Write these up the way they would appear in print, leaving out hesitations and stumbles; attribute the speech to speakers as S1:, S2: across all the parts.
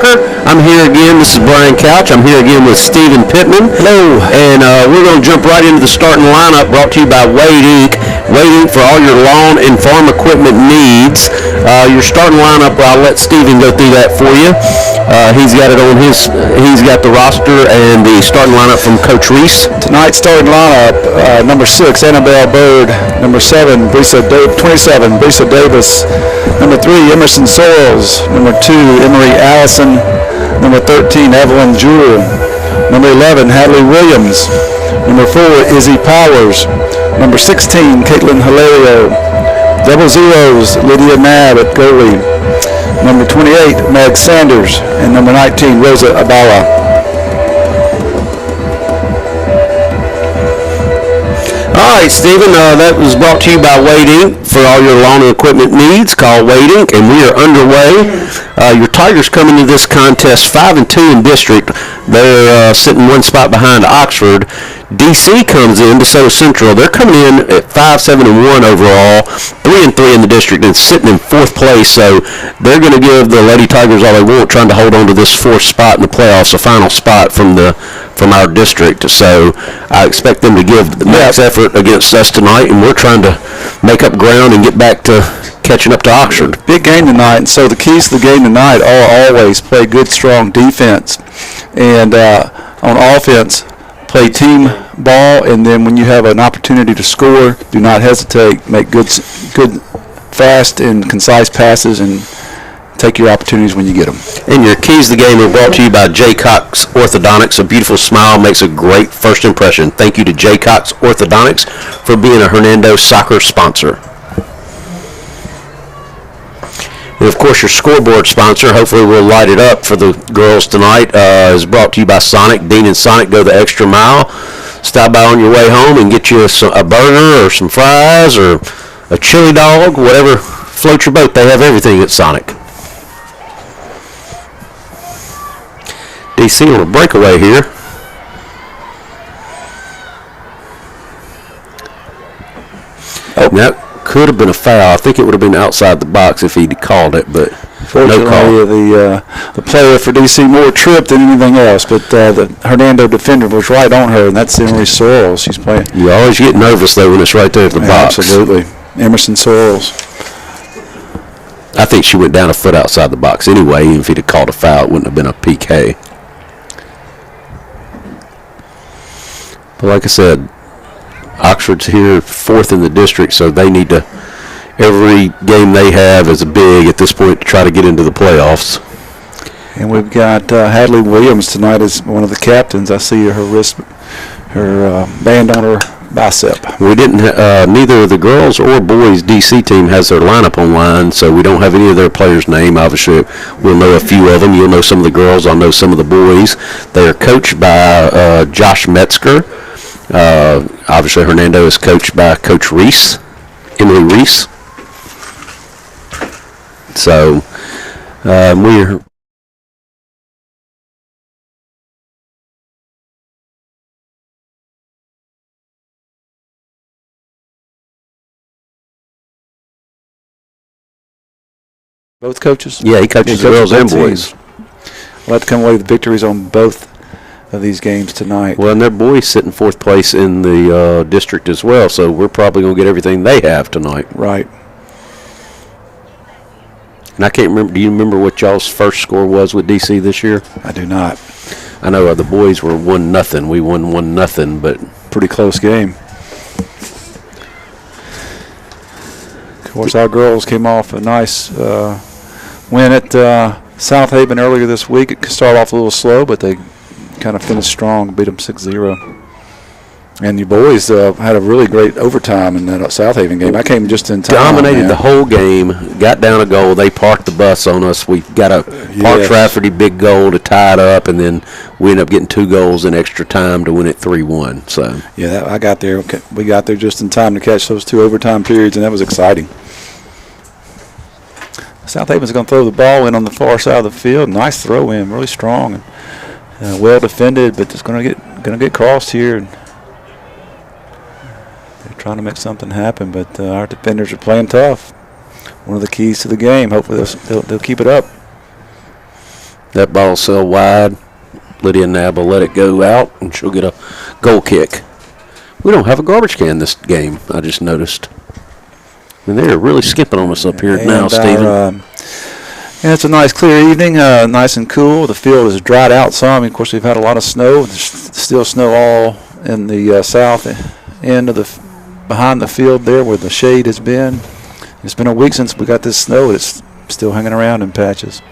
S1: I'm here again. This is Brian Couch. I'm here again with Stephen Pittman.
S2: Hello.
S1: And we're going to jump right into the starting lineup brought to you by Wade Inc. Wade Inc. for all your lawn and farm equipment needs. Your starting lineup, I'll let Stephen go through that for you. He's got it on he's got the roster and the starting lineup from Coach Reese.
S2: Tonight's starting lineup, number 6, Annabelle Bird. Number 27, Brisa Davis. Number 3, Emerson Soils. Number 2, Emery Allison. Number 13, Evelyn Jewell. Number 11, Hadley Williams. Number 4, Izzy Powers. Number 16, Caitlin Hilario. Double zeros, Lydia Nab at goalie. Number 28, Meg Sanders. And number 19, Rosa Abala.
S1: All right, Stephen, that was brought to you by Wade Inc. for all your lawn and equipment needs. Call Wade Inc. and we are underway. Your Tigers come into this contest 5-2 in district. They're sitting one spot behind Oxford. DC comes in, DeSoto Central. They're coming in at 5-7-1 overall, 3-3 in the district, and sitting in 4th place. So they're going to give the Lady Tigers all they want, trying to hold on to this 4th spot in the playoffs, a final spot from our district. So I expect them to give the max effort against us tonight, and we're trying to make up ground and get back to catching up to Oxford.
S2: Big game tonight, and so the keys to the game tonight are always play good, strong defense, and on offense, play team ball, and then when you have an opportunity to score, do not hesitate. Make good, fast, and concise passes, and take your opportunities when you get them.
S1: And your keys to the game are brought to you by J. Cox Orthodontics. A beautiful smile makes a great first impression. Thank you to J. Cox Orthodontics for being a Hernando soccer sponsor. And, of course, your scoreboard sponsor, hopefully we'll light it up for the girls tonight, is brought to you by Sonic. Dean and Sonic go the extra mile. Stop by on your way home and get you a burger or some fries or a chili dog, whatever floats your boat. They have everything at Sonic. DC on a breakaway here. That could have been a foul. I think it would have been outside the box if he'd called it, but no call.
S2: The player for DC more tripped than anything else, but the Hernando defender was right on her, and that's Emery Soils. She's playing.
S1: You always get nervous, though, when it's right there at the box.
S2: Absolutely. Emerson Soils.
S1: I think she went down a foot outside the box anyway. Even if he'd have called a foul, it wouldn't have been a PK. But like I said, Oxford's here 4th in the district, so they need to, every game they have is big at this point to try to get into the playoffs.
S2: And we've got Hadley Williams tonight as one of the captains. I see her band on her bicep.
S1: We didn't, neither the girls or boys DC team has their lineup online, so we don't have any of their players' name. Obviously, we'll know a few of them. You'll know some of the girls. I'll know some of the boys. They are coached by Josh Metzger. Obviously, Hernando is coached by Coach Reese, Emily Reese. So we're
S2: both coaches?
S1: Yeah, he coaches girls and boys.
S2: We'll have to come away with victories on both of these games tonight.
S1: Well, and their boys sit in 4th place in the district as well, so we're probably going to get everything they have tonight.
S2: Right.
S1: And I can't remember. Do you remember what y'all's first score was with DC this year?
S2: I do not.
S1: I know the boys were 1-0. We won 1-0, but
S2: pretty close game. Of course, our girls came off a nice win at South Haven earlier this week. It started off a little slow, but they kind of finished strong, beat them 6-0. And you boys had a really great overtime in that South Haven game. I came just in time.
S1: Dominated the whole game, got down a goal. They parked the bus on us. We got a Park Rafferty big goal to tie it up, and then we ended up getting 2 goals in extra time to win it 3-1. So
S2: yeah, I got there. We got there just in time to catch those 2 overtime periods, and that was exciting. South Haven's going to throw the ball in on the far side of the field. Nice throw in, really strong and well defended, but it's going to get crossed here. And they're trying to make something happen, but our defenders are playing tough. One of the keys to the game. Hopefully they'll keep it up.
S1: That ball sail wide. Lydia Nab will let it go out, and she'll get a goal kick. We don't have a garbage can this game, I just noticed. And they're really skipping on us up here now, Stephen.
S2: Yeah, it's a nice clear evening, nice and cool. The field is dried out some. Of course, we've had a lot of snow. There's still snow all in the south end of behind the field there where the shade has been. It's been a week since we got this snow. It's still hanging around in patches.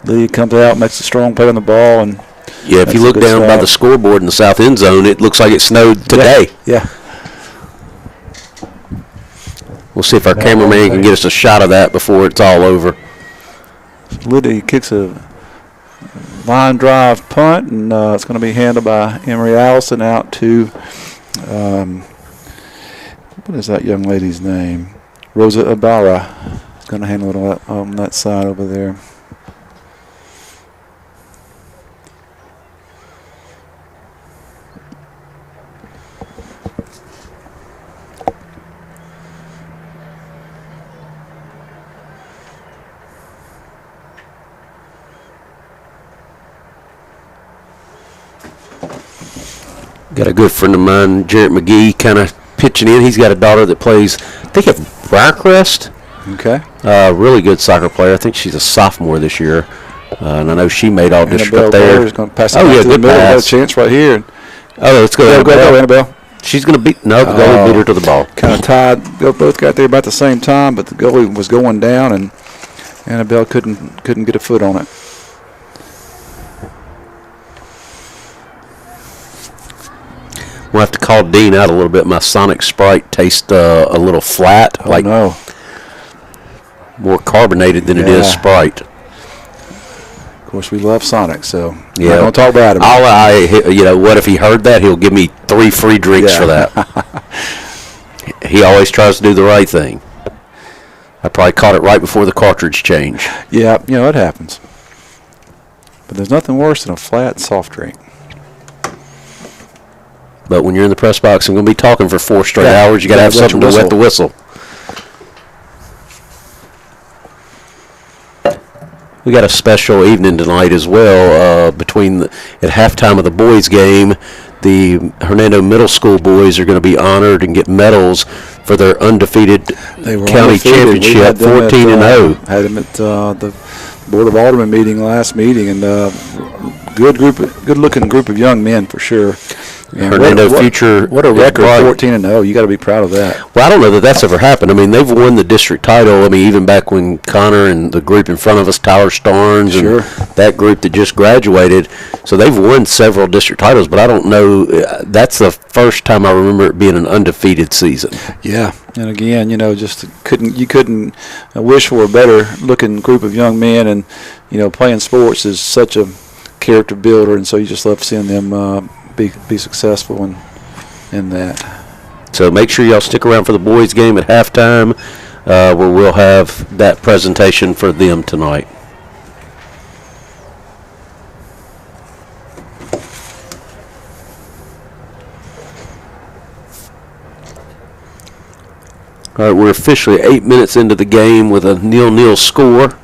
S2: Lee comes out, makes a strong play on the ball, and
S1: yeah, if you look down by the scoreboard in the south end zone, it looks like it snowed today.
S2: Yeah.
S1: We'll see if our cameraman can get us a shot of that before it's all over.
S2: Liddy kicks a line drive punt, and it's going to be handled by Emery Allison out to, what is that young lady's name? Rosa Ibarra. Is going to handle it on that side over there.
S1: Got a good friend of mine, Jarrett McGee, kind of pitching in. He's got a daughter that plays, I think, at Briarcrest.
S2: Okay.
S1: Really good soccer player. I think she's a sophomore this year. And I know she made all district up there.
S2: Going to pass it to the middle. Got a chance right here.
S1: Oh, let's go.
S2: Go, Annabelle.
S1: She's going to beat. No, the goalie beat her to the ball.
S2: Kind of tied. Both got there about the same time, but the goalie was going down, and Annabelle couldn't get a foot on it.
S1: We'll have to call Dean out a little bit. My Sonic Sprite tastes a little flat.
S2: Oh, no.
S1: More carbonated than it is Sprite.
S2: Of course, we love Sonic, so
S1: yeah.
S2: I'm not going to talk about it.
S1: What if he heard that? He'll give me 3 free drinks for that. He always tries to do the right thing. I probably caught it right before the cartridge change.
S2: Yeah, it happens. But there's nothing worse than a flat soft drink.
S1: But when you're in the press box, I'm going to be talking for 4 straight hours. You got to have something to wet the whistle. We got a special evening tonight as well. At halftime of the boys' game, the Hernando Middle School boys are going to be honored and get medals for their undefeated county championship, 14-0.
S2: Had them at the Board of Aldermen last meeting, and good-looking group of young men for sure. And
S1: Hernando future.
S2: What a record, 14-0. You got to be proud of that.
S1: Well, I don't know that that's ever happened. I mean, they've won the district title. I mean, even back when Connor and the group in front of us, Tyler Starnes, and that group that just graduated. So they've won several district titles, but I don't know. That's the first time I remember it being an undefeated season.
S2: Yeah, and again, just couldn't wish for a better looking group of young men, and playing sports is such a character builder, and so you just love seeing them be successful in that.
S1: So make sure y'all stick around for the boys' game at halftime, where we'll have that presentation for them tonight. All right, we're officially 8 minutes into the game with a 0-0 score.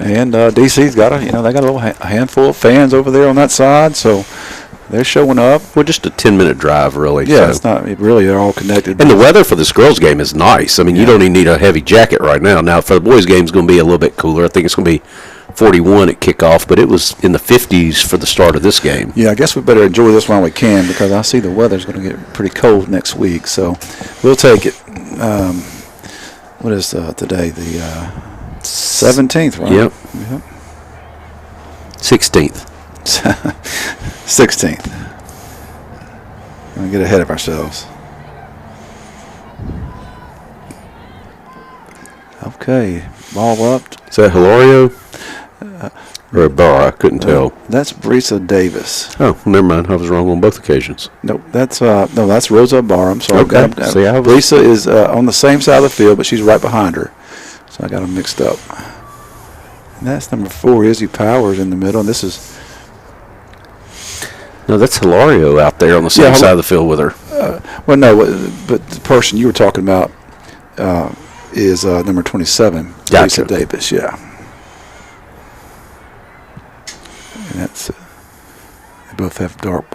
S2: And DC's got they got a little handful of fans over there on that side, so they're showing up.
S1: We're just a 10-minute drive, really.
S2: Yeah, it's not really. They're all connected.
S1: And the weather for this girls' game is nice. I mean, you don't even need a heavy jacket right now. Now, for the boys' game, it's going to be a little bit cooler. I think it's going to be 41 at kickoff, but it was in the 50s for the start of this game.
S2: Yeah, I guess we better enjoy this while we can, because I see the weather's going to get pretty cold next week, so we'll take it. What is today? The 17th, right?
S1: Yep. 16th.
S2: 16th. We're going to get ahead of ourselves. Okay, ball up.
S1: Is that Hilario? Or Ibarra? I couldn't tell.
S2: That's Brisa Davis.
S1: Oh, never mind. I was wrong on both occasions.
S2: No, that's Rosa Ibarra. I'm sorry.
S1: Okay.
S2: Brisa is on the same side of the field, but she's right behind her. So I got them mixed up. And that's number 4, Izzy Powers in the middle. And
S1: No, that's Hilario out there on the same side of the field with her.
S2: Well, no, but the person you were talking about is number 27,
S1: Gotcha.
S2: Lisa Davis. Yeah, and that's they both have dark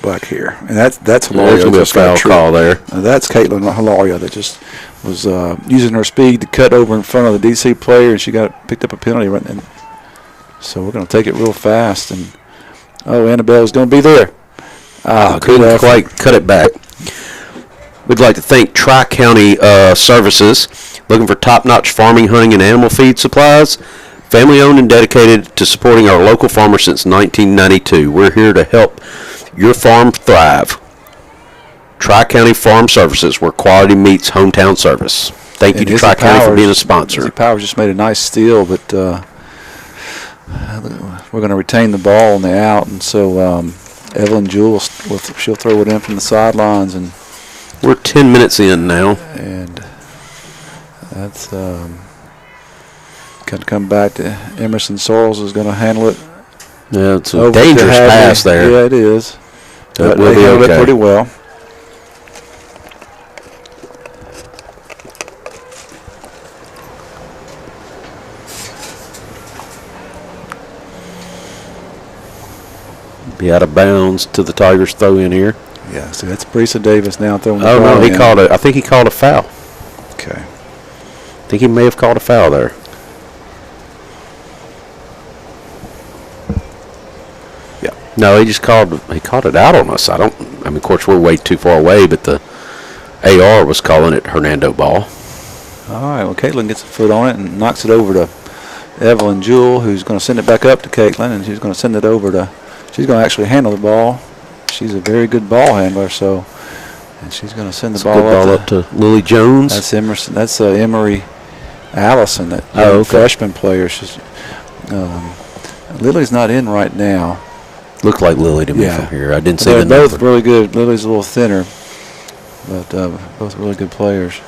S2: black hair, and that's Hilaria.
S1: There's going to be a foul call there.
S2: That's Caitlin Hilaria that just was using her speed to cut over in front of the DC player, and she picked up a penalty. And so we're going to take it real fast, and Annabelle's going to be there.
S1: Couldn't quite cut it back. We'd like to thank Tri-County Services, looking for top-notch farming, hunting, and animal feed supplies. Family-owned and dedicated to supporting our local farmers since 1992. We're here to help your farm thrive. Tri-County Farm Services, where quality meets hometown service. Thank you to Tri-County for being a sponsor.
S2: Izzy Powers just made a nice steal, but we're going to retain the ball on the out, and so Evelyn Jewell, she'll throw it in from the sidelines, and
S1: we're 10 minutes in now,
S2: and that's going to come back to Emerson Sorrells is going to handle it.
S1: Yeah, it's a dangerous pass there.
S2: Yeah, it is.
S1: But
S2: they handled it pretty well.
S1: Be out of bounds to the Tigers throw in here.
S2: Yeah, so that's Brisa Davis now throwing the
S1: ball. Oh, no,
S2: he
S1: called it. I think he called a foul.
S2: Okay.
S1: I think he may have called a foul there.
S2: Yeah.
S1: No, he called it out on us. Of course, we're way too far away, but the AR was calling it Hernando ball.
S2: All right, well, Caitlin gets a foot on it and knocks it over to Evelyn Jewell, who's going to send it back up to Caitlin, and she's going to send it over to, she's going to actually handle the ball. She's a very good ball handler, and she's going to send the ball
S1: up to Lily Jones.
S2: That's Emerson. That's Emery Allison, that freshman player. She's Lily's not in right now.
S1: Looked like Lily to me from here. I didn't see
S2: the
S1: number.
S2: Both really good. Lily's a little thinner, but both really good players.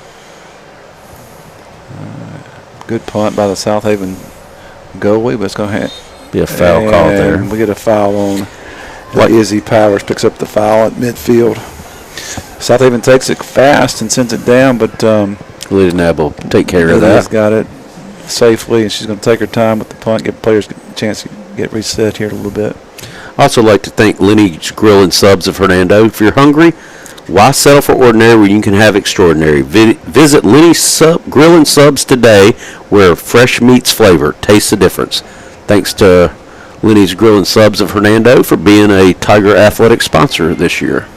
S2: Good punt by the South Haven goalie, but it's going to
S1: be a foul call there.
S2: We get a foul on. Izzy Powers picks up the foul at midfield. South Haven takes it fast and sends it down, but
S1: Lily Nab will take care of that.
S2: Lily's got it safely, and she's going to take her time with the punt, give players a chance to get reset here a little bit.
S1: I'd also like to thank Lenny's Grill and Subs of Hernando. If you're hungry, why settle for ordinary when you can have extraordinary? Visit Lenny's Grill and Subs today, where fresh meets flavor. Taste the difference. Thanks to Lenny's Grill and Subs of Hernando for being a Tiger Athletic sponsor this year.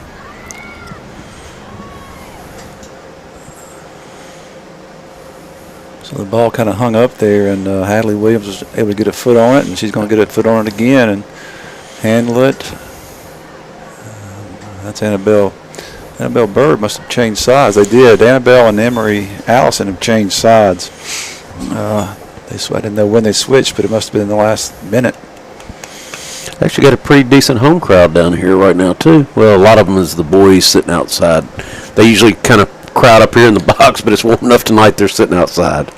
S2: So the ball kind of hung up there, and Hadley Williams was able to get a foot on it, and she's going to get a foot on it again and handle it. That's Annabelle. Annabelle Bird must have changed sides. They did. Annabelle and Emery Allison have changed sides. I didn't know when they switched, but it must have been in the last minute.
S1: Actually got a pretty decent home crowd down here right now, too. Well, a lot of them is the boys sitting outside. They usually kind of crowd up here in the box, but it's warm enough tonight they're sitting outside.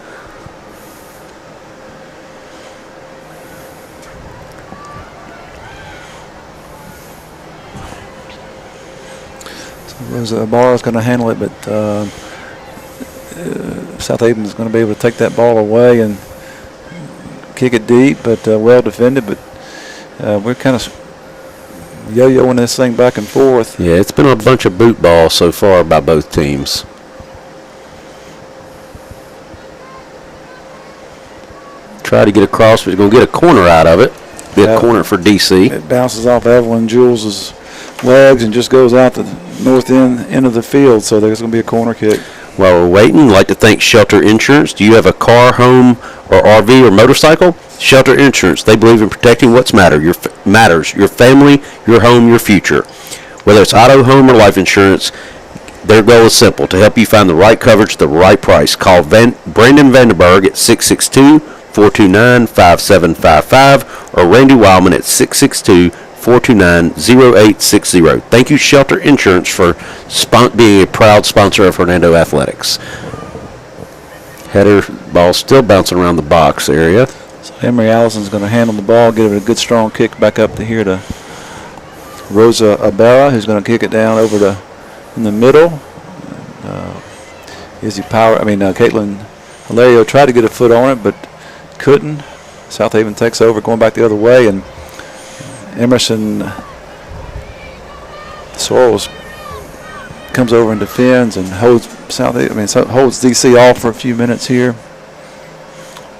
S2: So Barr's going to handle it, but South Haven is going to be able to take that ball away and kick it deep, but well defended. But we're kind of yo-yoing this thing back and forth.
S1: Yeah, it's been a bunch of boot balls so far by both teams. Try to get across, but he's going to get a corner out of it. Be a corner for DC.
S2: It bounces off Evelyn Jewell's legs and just goes out the north end of the field, so there's going to be a corner kick.
S1: While we're waiting, I'd like to thank Shelter Insurance. Do you have a car, home, or RV or motorcycle? Shelter Insurance. They believe in protecting what's matters, your family, your home, your future. Whether it's auto, home, or life insurance, their goal is simple, to help you find the right coverage at the right price. Call Brandon Vandenberg at 662-429-5755 or Randy Wildman at 662-429-0860. Thank you, Shelter Insurance, for being a proud sponsor of Hernando Athletics. Header ball still bouncing around the box area.
S2: So Emery Allison's going to handle the ball, give it a good strong kick back up to here to Rosa Abera, who's going to kick it down over to in the middle. Caitlin Hilario tried to get a foot on it, but couldn't. South Haven takes over, going back the other way, and Emerson Sorrells comes over and defends and holds holds DC off for a few minutes here.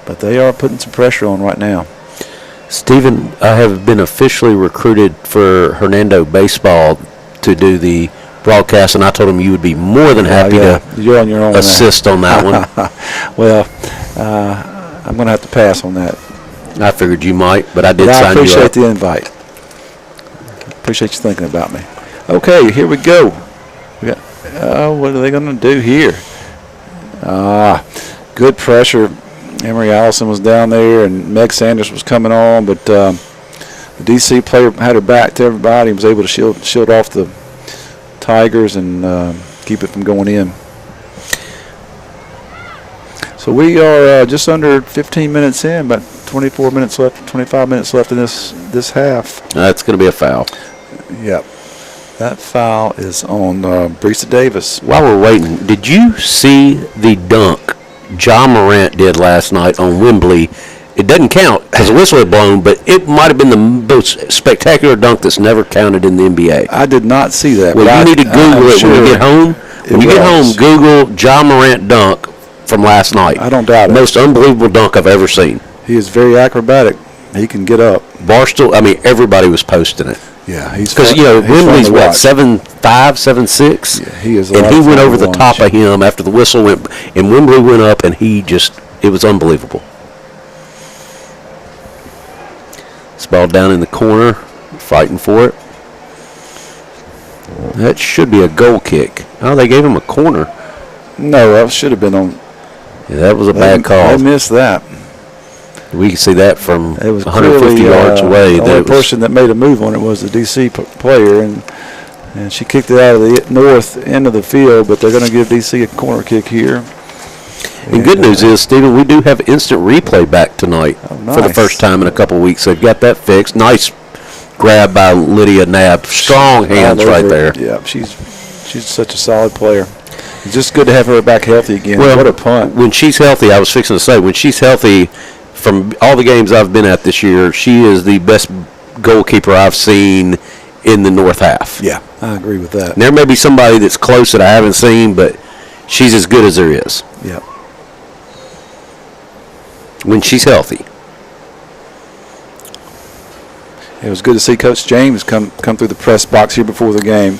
S2: But they are putting some pressure on right now.
S1: Stephen, I have been officially recruited for Hernando baseball to do the broadcast, and I told him you would be more than happy to
S2: You're on your own
S1: assist on that one.
S2: Well, I'm going to have to pass on that.
S1: I figured you might, but I did sign you up.
S2: I appreciate the invite. Appreciate you thinking about me. Okay, here we go. What are they going to do here? Good pressure. Emery Allison was down there, and Meg Sanders was coming on, but the DC player had her back to everybody and was able to shield off the Tigers and keep it from going in. So we are just under 15 minutes in, about 24 minutes left, 25 minutes left in this half.
S1: That's going to be a foul.
S2: Yep. That foul is on Brisa Davis.
S1: While we're waiting, did you see the dunk John Morant did last night on Wembley? It doesn't count because the whistle had blown, but it might have been the most spectacular dunk that's never counted in the NBA.
S2: I did not see that.
S1: Well, you need to Google it when you get home. When you get home, Google John Morant dunk from last night.
S2: I don't doubt it.
S1: Most unbelievable dunk I've ever seen.
S2: He is very acrobatic. He can get up.
S1: Barstool, everybody was posting it.
S2: Yeah, he's
S1: because Wembley's what 7'5", 7'6".
S2: Yeah, he is.
S1: And he went over the top of him after the whistle went, and Wembley went up, and it was unbelievable. This ball down in the corner, fighting for it. That should be a goal kick. Oh, they gave him a corner.
S2: No, that should have been on.
S1: Yeah, that was a bad call.
S2: I missed that.
S1: We can see that from
S2: it was
S1: 150 yards away.
S2: The only person that made a move on it was the DC player, and she kicked it out of the north end of the field, but they're going to give DC a corner kick here.
S1: And good news is, Stephen, we do have instant replay back tonight
S2: nice.
S1: For the first time in a couple of weeks. They've got that fixed. Nice grab by Lydia Knapp. Strong hands right there.
S2: Yeah, she's such a solid player. It's just good to have her back healthy again.
S1: Well,
S2: what a punt.
S1: When she's healthy, I was fixing to say, when she's healthy, from all the games I've been at this year, she is the best goalkeeper I've seen in the north half.
S2: Yeah, I agree with that.
S1: And there may be somebody that's close that I haven't seen, but she's as good as there is.
S2: Yeah.
S1: When she's healthy.
S2: It was good to see Coach James come through the press box here before the game.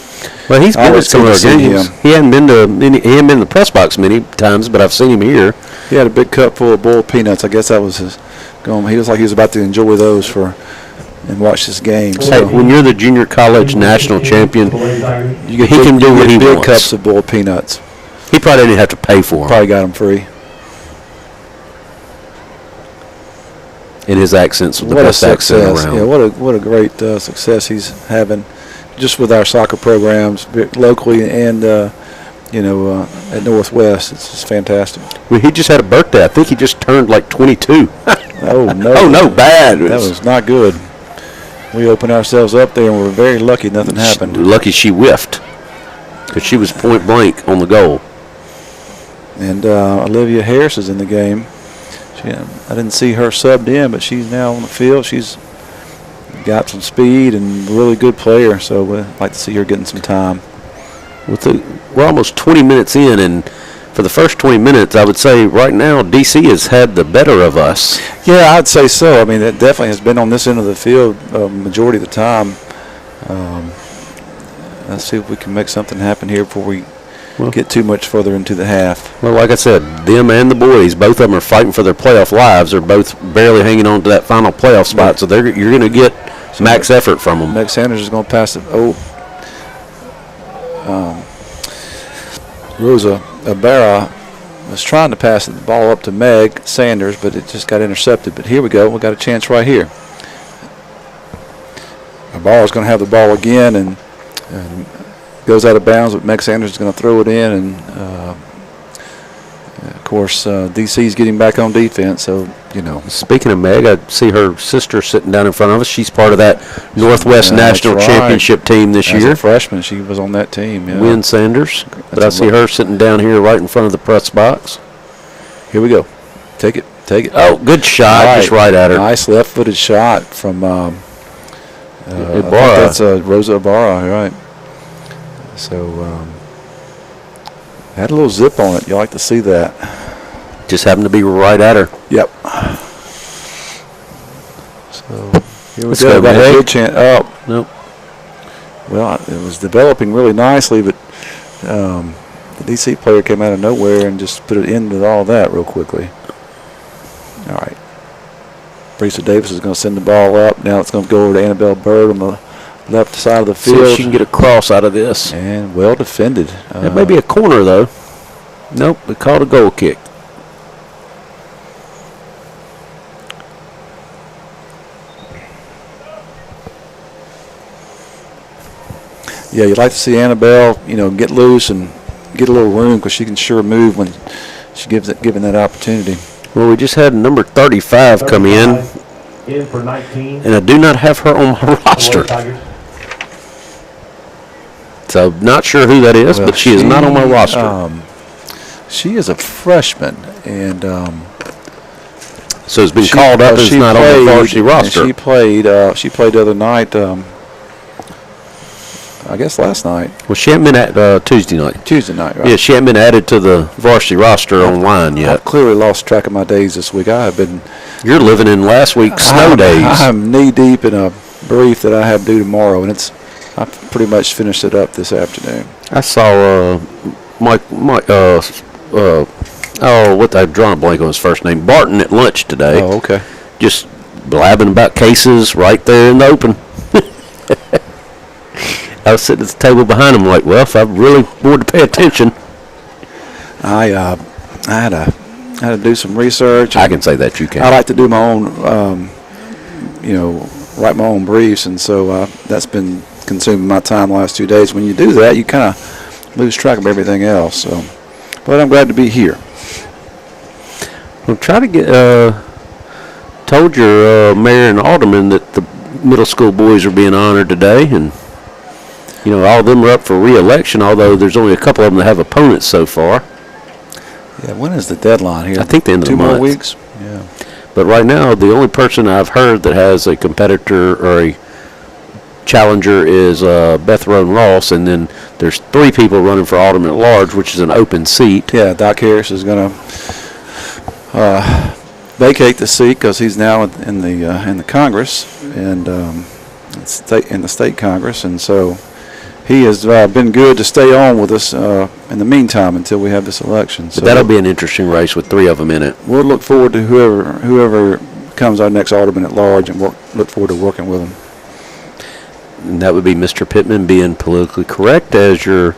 S1: Well, he's been at some of our games. He hadn't been in the press box many times, but I've seen him here.
S2: He had a big cup full of boiled peanuts. I guess that was his going. He was like he was about to enjoy those and watch this game.
S1: Hey, when you're the junior college national champion, he can do what he
S2: big
S1: wants.
S2: Cups of boiled peanuts.
S1: He probably didn't have to pay for them.
S2: Probably got them free.
S1: And his accent's the best accent around.
S2: Yeah, what a great success he's having, just with our soccer programs locally and at Northwest. It's just fantastic.
S1: Well, he just had a birthday. I think he just turned like 22.
S2: Oh no!
S1: Oh no, bad.
S2: That was not good. We opened ourselves up there, and we're very lucky nothing happened.
S1: Lucky she whiffed, because she was point blank on the goal.
S2: And Olivia Harris is in the game. I didn't see her subbed in, but she's now on the field. She's got some speed and a really good player, so we'd like to see her getting some time.
S1: We're almost 20 minutes in, and for the first 20 minutes, I would say right now DC has had the better of us.
S2: Yeah, I'd say so. I mean, it definitely has been on this end of the field majority of the time. Let's see if we can make something happen here before we get too much further into the half.
S1: Well, like I said, them and the boys, both of them are fighting for their playoff lives. They're both barely hanging on to that final playoff spot, so you're going to get max effort from them.
S2: Meg Sanders is going to pass it. Rosa Ibarra was trying to pass the ball up to Meg Sanders, but it just got intercepted. But here we go. We got a chance right here. Ibarra's going to have the ball again and goes out of bounds, but Meg Sanders is going to throw it in, and of course, DC's getting back on defense, so, you know.
S1: Speaking of Meg, I see her sister sitting down in front of us. She's part of that Northwest National Championship team this year.
S2: As a freshman, she was on that team. Yeah.
S1: Wynn Sanders. But I see her sitting down here right in front of the press box.
S2: Here we go. Take it.
S1: Oh, good shot. Just right at her.
S2: Nice left-footed shot from
S1: Ibarra.
S2: That's Rosa Ibarra, right. So, had a little zip on it. You like to see that.
S1: Just happened to be right at her.
S2: Yep. So, here we
S1: Let's
S2: go.
S1: go,
S2: Got a
S1: Meg.
S2: good chance. Oh,
S1: Nope.
S2: well, it was developing really nicely, but the DC player came out of nowhere and just put it into all that real quickly. All right. Brisa Davis is going to send the ball up. Now it's going to go over to Annabelle Bird on the left side of the
S1: See
S2: field.
S1: if she can get a cross out of this.
S2: And well defended.
S1: That may be a corner, though. Nope, they called a goal kick.
S2: Yeah, you'd like to see Annabelle, get loose and get a little room because she can sure move when she given that opportunity.
S1: Well, we just had number 35 come in
S3: for 19.
S1: and I do not have her on my roster. So not sure who that is,
S2: Well,
S1: but she is not on my roster.
S2: She is a freshman, and
S1: so it's been called up as not on the varsity roster.
S2: She played the other night. I guess last night.
S1: Well, she hadn't been at Tuesday night.
S2: Tuesday night, right?
S1: Yeah, she hadn't been added to the varsity roster online yet.
S2: I've clearly lost track of my days this week. I have been.
S1: You're living in last week's snow days.
S2: I'm knee deep in a brief that I have to do tomorrow, and I pretty much finished it up this afternoon.
S1: I saw I'm drawing a blank on his first name, Barton, at lunch today.
S2: Oh, okay.
S1: Just blabbing about cases right there in the open. I was sitting at the table behind him like, well, if I really wanted to pay attention.
S2: I had to do some research.
S1: I can say that, you can.
S2: I like to do my own, write my own briefs, and so that's been consuming my time the last 2 days. When you do that, you kind of lose track of everything else. So, but I'm glad to be here.
S1: Well, try to get, told your mayor and alderman that the middle school boys are being honored today, and all of them are up for re-election, although there's only a couple of them that have opponents so far.
S2: Yeah, when is the deadline here?
S1: I think the end of the month.
S2: 2 more weeks? Yeah.
S1: But right now, the only person I've heard that has a competitor or a challenger is Beth Roan Ross, and then there's 3 people running for alderman at large, which is an open seat.
S2: Yeah, Doc Harris is going to vacate the seat because he's now in the Congress and in the state Congress, and so he has been good to stay on with us in the meantime until we have this election. So
S1: that'll be an interesting race with 3 of them in it.
S2: We'll look forward to whoever becomes our next alderman at large, and look forward to working with him.
S1: And that would be Mr. Pittman being politically correct as your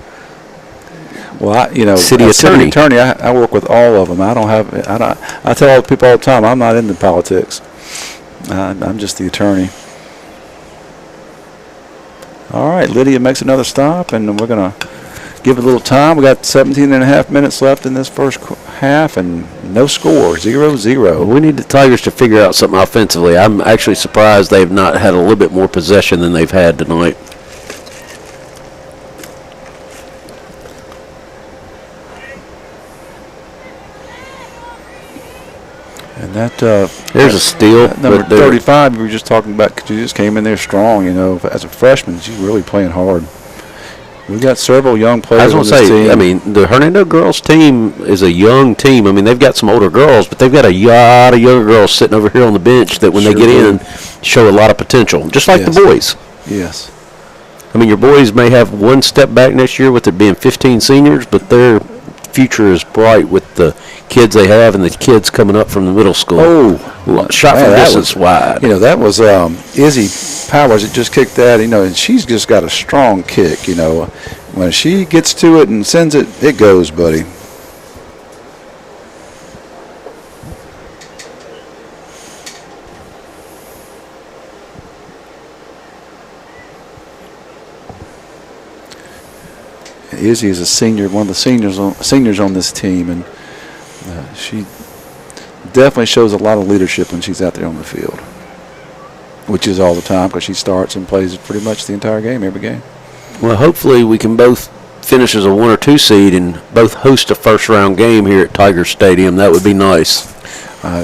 S1: city attorney.
S2: I work with all of them. I tell all the people all the time, I'm not into politics. I'm just the attorney. All right, Lydia makes another stop, and we're going to give it a little time. We got 17 and a half minutes left in this first half, and no score, 0-0.
S1: We need the Tigers to figure out something offensively. I'm actually surprised they've not had a little bit more possession than they've had tonight.
S2: And that
S1: there's a steal.
S2: Number 35, we were just talking about, she just came in there strong, as a freshman. She's really playing hard. We've got several young players on this team.
S1: I mean, the Hernando girls team is a young team. I mean, they've got some older girls, but they've got a lot of younger girls sitting over here on the bench that when they get in show a lot is potential, just like the boys.
S2: Yes.
S1: I mean, your boys may have one step back next year with it being 15 seniors, but their future is bright with the kids they have and the kids coming up from the middle school.
S2: Oh,
S1: shot from distance wide.
S2: That was Izzy Powers that just kicked that, and she's just got a strong kick, When she gets to it and sends it, it goes, buddy. Izzy is a senior, one of the seniors on this team, and She definitely shows a lot of leadership when she's out there on the field, which is all the time because she starts and plays pretty much the entire game, every game.
S1: Well, hopefully we can both finish as a 1 or 2 seed and both host a first-round game here at Tiger Stadium. That would be nice.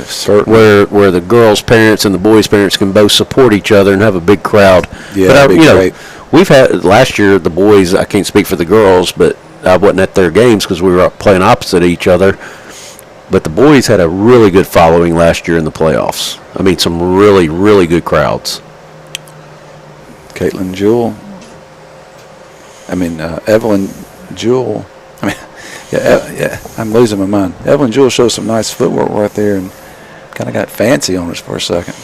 S2: Certainly.
S1: Where the girls' parents and the boys' parents can both support each other and have a big crowd.
S2: Yeah,
S1: but
S2: that'd be great.
S1: We've had last year the boys. I can't speak for the girls, but I wasn't at their games because we were playing opposite each other. But the boys had a really good following last year in the playoffs. I mean, some really, really good crowds.
S2: Caitlin Jewell. Evelyn Jewell. I'm losing my mind. Evelyn Jewell shows some nice footwork right there and kind of got fancy on us for a second.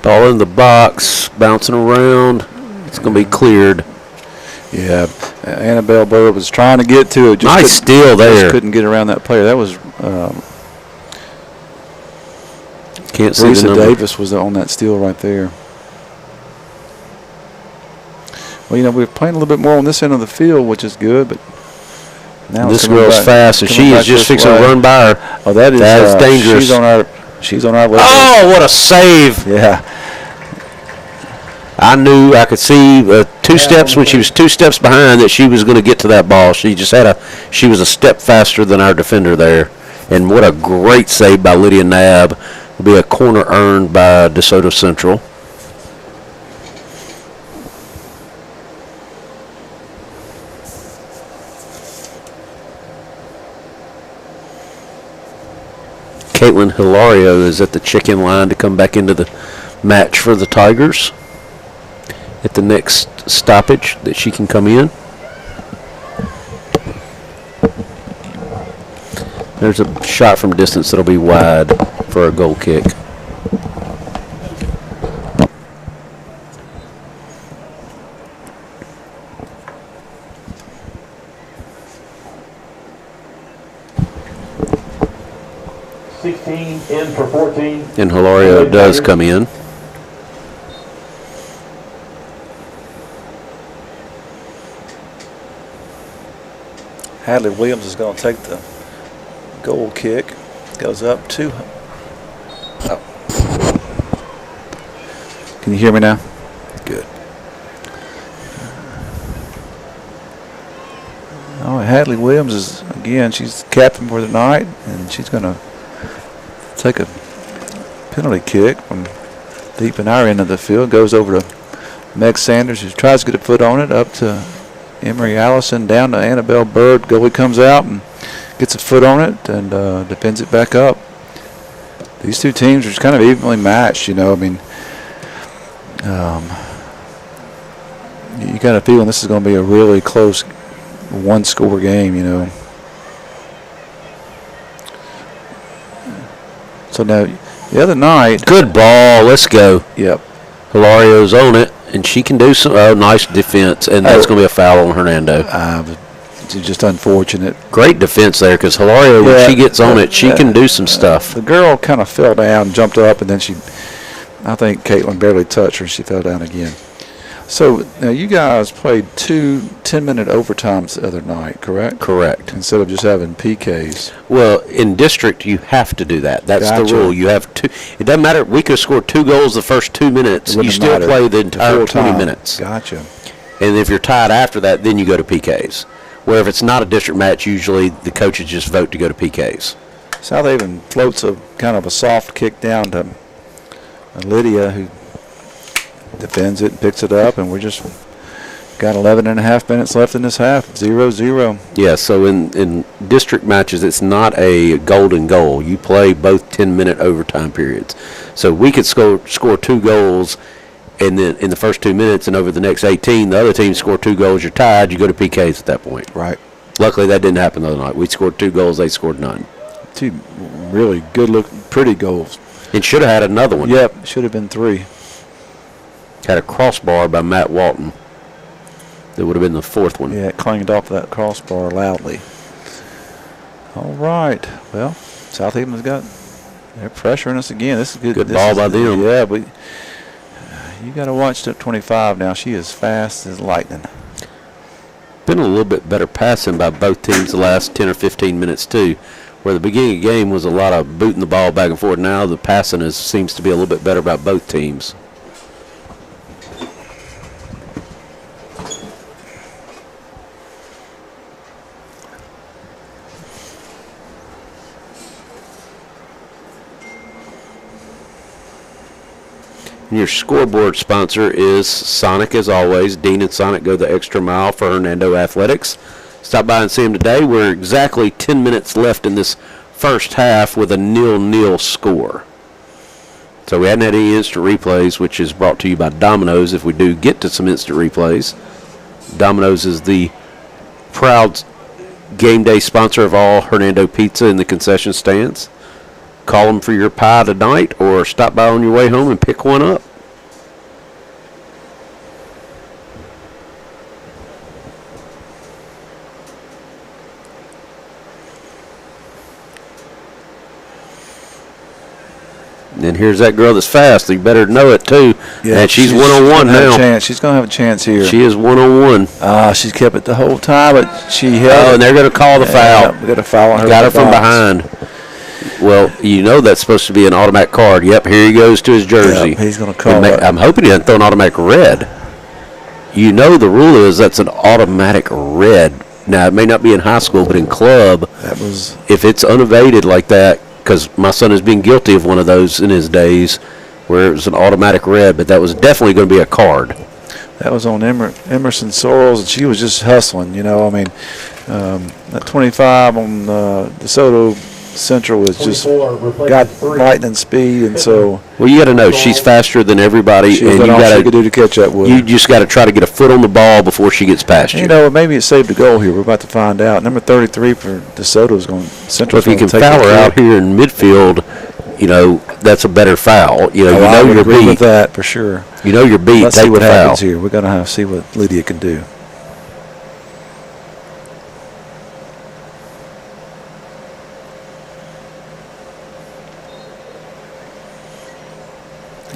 S1: Ball in the box, bouncing around. It's going to be cleared.
S2: Yeah, Annabelle Bird was trying to get to it.
S1: Nice steal there.
S2: Just couldn't get around that player. That was
S1: Can't see the
S2: Lisa
S1: number.
S2: Davis was on that steal right there. Well, we're playing a little bit more on this end of the field, which is good, but now
S1: This girl's fast, and she is just fixing to run by her.
S2: Oh, that is
S1: dangerous.
S2: She's on our list.
S1: Oh, what a save!
S2: Yeah.
S1: I knew I could see 2 steps when she was 2 steps behind that she was going to get to that ball. She was a step faster than our defender there. And what a great save by Lydia Knabb. It'll be a corner earned by DeSoto Central. Caitlin Hilario is at the check-in line to come back into the match for the Tigers at the next stoppage that she can come in. There's a shot from distance that'll be wide for a goal kick.
S3: In for 14.
S1: And Hilario does come in.
S2: Hadley Williams is going to take the goal kick. Goes up to. Oh. Can you hear me now? Good. Oh, Hadley Williams is, again, she's captain for the night, and she's going to take a penalty kick from deep in our end of the field. Goes over to Meg Sanders, who tries to get a foot on it, up to Emery Allison, down to Annabelle Bird. Goalie comes out and gets a foot on it and defends it back up. These two teams are just kind of evenly matched, you got a feeling this is going to be a really close one-score game, So now, the other night.
S1: Good ball. Let's go.
S2: Yep.
S1: Hilario's on it, and she can do some nice defense, and that's going to be a foul on Hernando.
S2: It's just unfortunate.
S1: Great defense there because Hilario, when she gets on it, she can do some stuff.
S2: The girl kind of fell down, jumped up, and then I think Caitlin barely touched her, and she fell down again. So now you guys played 2 10-minute overtimes the other night, correct?
S1: Correct.
S2: Instead of just having PKs.
S1: Well, in district, you have to do that. That's the rule. You have 2. It doesn't matter. We could have scored 2 goals the first 2 minutes. You still play the entire 20 minutes.
S2: Gotcha.
S1: And if you're tied after that, then you go to PKs. Where if it's not a district match, usually the coaches just vote to go to PKs.
S2: South Haven floats a kind of a soft kick down to Lydia, who defends it, picks it up, and we're just got 11 and a half minutes left in this half. 0-0.
S1: Yeah, so in district matches, it's not a golden goal. You play both 10-minute overtime periods. So we could score 2 goals, and then in the first 2 minutes, and over the next 18, the other team score 2 goals. You're tied. You go to PKs at that point.
S2: Right.
S1: Luckily, that didn't happen the other night. We scored 2 goals. They scored none.
S2: 2 really good-looking, pretty goals.
S1: And should have had another one.
S2: Yep, should have been 3.
S1: Had a crossbar by Matt Walton. That would have been the 4th one.
S2: Yeah, it clanged off that crossbar loudly. All right. Well, Southaven's they're pressuring us again. This is good.
S1: Good ball by them.
S2: Yeah, but you got to watch that 25 now. She is fast as lightning.
S1: Been a little bit better passing by both teams the last 10 or 15 minutes, too. Where the beginning of the game was a lot of booting the ball back and forth. Now the passing seems to be a little bit better by both teams. And your scoreboard sponsor is Sonic, as always. Dean and Sonic go the extra mile for Hernando Athletics. Stop by and see them today. We're exactly 10 minutes left in this first half with a 0-0 score. So we hadn't had any instant replays, which is brought to you by Domino's. If we do get to some instant replays, Domino's is the proud game day sponsor of all Hernando Pizza in the concession stands. Call them for your pie tonight or stop by on your way home and pick one up. And then here's that girl that's fast. You better know it, too.
S2: Yeah,
S1: and she's one-on-one now.
S2: She's going to have a chance here.
S1: She is one-on-one.
S2: She's kept it the whole time, but she held
S1: and they're going to call the foul.
S2: We got a foul on her.
S1: Got her from behind. Well, you know that's supposed to be an automatic card. Yep, here he goes to his jersey.
S2: Yep, he's going to call it.
S1: I'm hoping he doesn't throw an automatic red. You know the rule is that's an automatic red. Now, it may not be in high school, but in club, if it's unevaded like that, because my son has been guilty of one of those in his days where it was an automatic red, but that was definitely going to be a card.
S2: That was on Emerson Sorrells, and she was just hustling, you know. I mean, that 25 on DeSoto Central was just got lightning speed, and so.
S1: Well, you got to know she's faster than everybody,
S2: she's
S1: and you
S2: all
S1: got
S2: she could do to catch up with her.
S1: You just got to try to get a foot on the ball before she gets past you.
S2: You know, maybe it saved a goal here. We're about to find out. Number 33 for DeSoto is going. Central.
S1: Well, if you can foul her out here in midfield, you know that's a better foul. You know,
S2: I would
S1: you're
S2: agree
S1: beat
S2: with that for sure.
S1: You know you're beat.
S2: Let's
S1: take
S2: see what
S1: the foul.
S2: happens here. We're going to have to see what Lydia can do.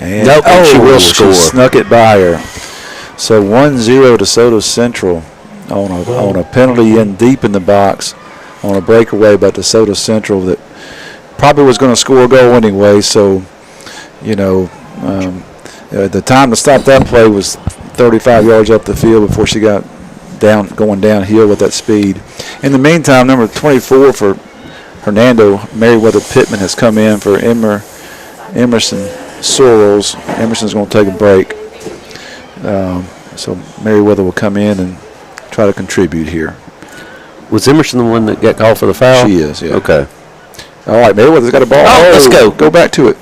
S2: And
S1: nope, she will score.
S2: She snuck it by her. So 1-0 DeSoto Central on a penalty in deep in the box on a breakaway by DeSoto Central that probably was going to score a goal anyway. So, you know, the time to stop that play was 35 yards up the field before she got going downhill with that speed. In the meantime, number 24 for Hernando, Meriwether Pittman, has come in for Emerson Sorrells. Emerson's going to take a break. So Meriwether will come in and try to contribute here.
S1: Was Emerson the one that got called for the foul?
S2: She is, yeah.
S1: Okay.
S2: All right, Meriwether's got a ball.
S1: Oh, let's go.
S2: Go back to it.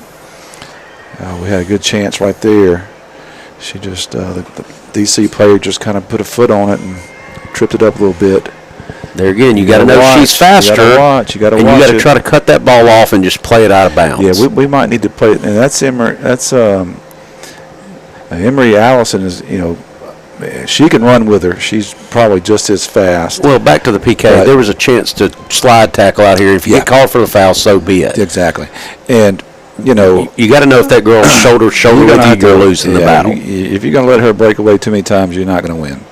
S2: We had a good chance right there. She just, the DC player just kind of put a foot on it and tripped it up a little bit.
S1: There again, you got to know she's faster.
S2: You got to watch. You got to watch.
S1: And you got to try to cut that ball off and just play it out of bounds.
S2: Yeah, we might need to play it. And that's Emery Allison is, you know, she can run with her. She's probably just as fast.
S1: Well, back to the PK. There was a chance to slide tackle out here. If you get called for the foul, so be it.
S2: Exactly. And, you know.
S1: You got to know if that girl's shoulder with you, you're losing the battle.
S2: If you're going to let her break away too many times, you're not going to win.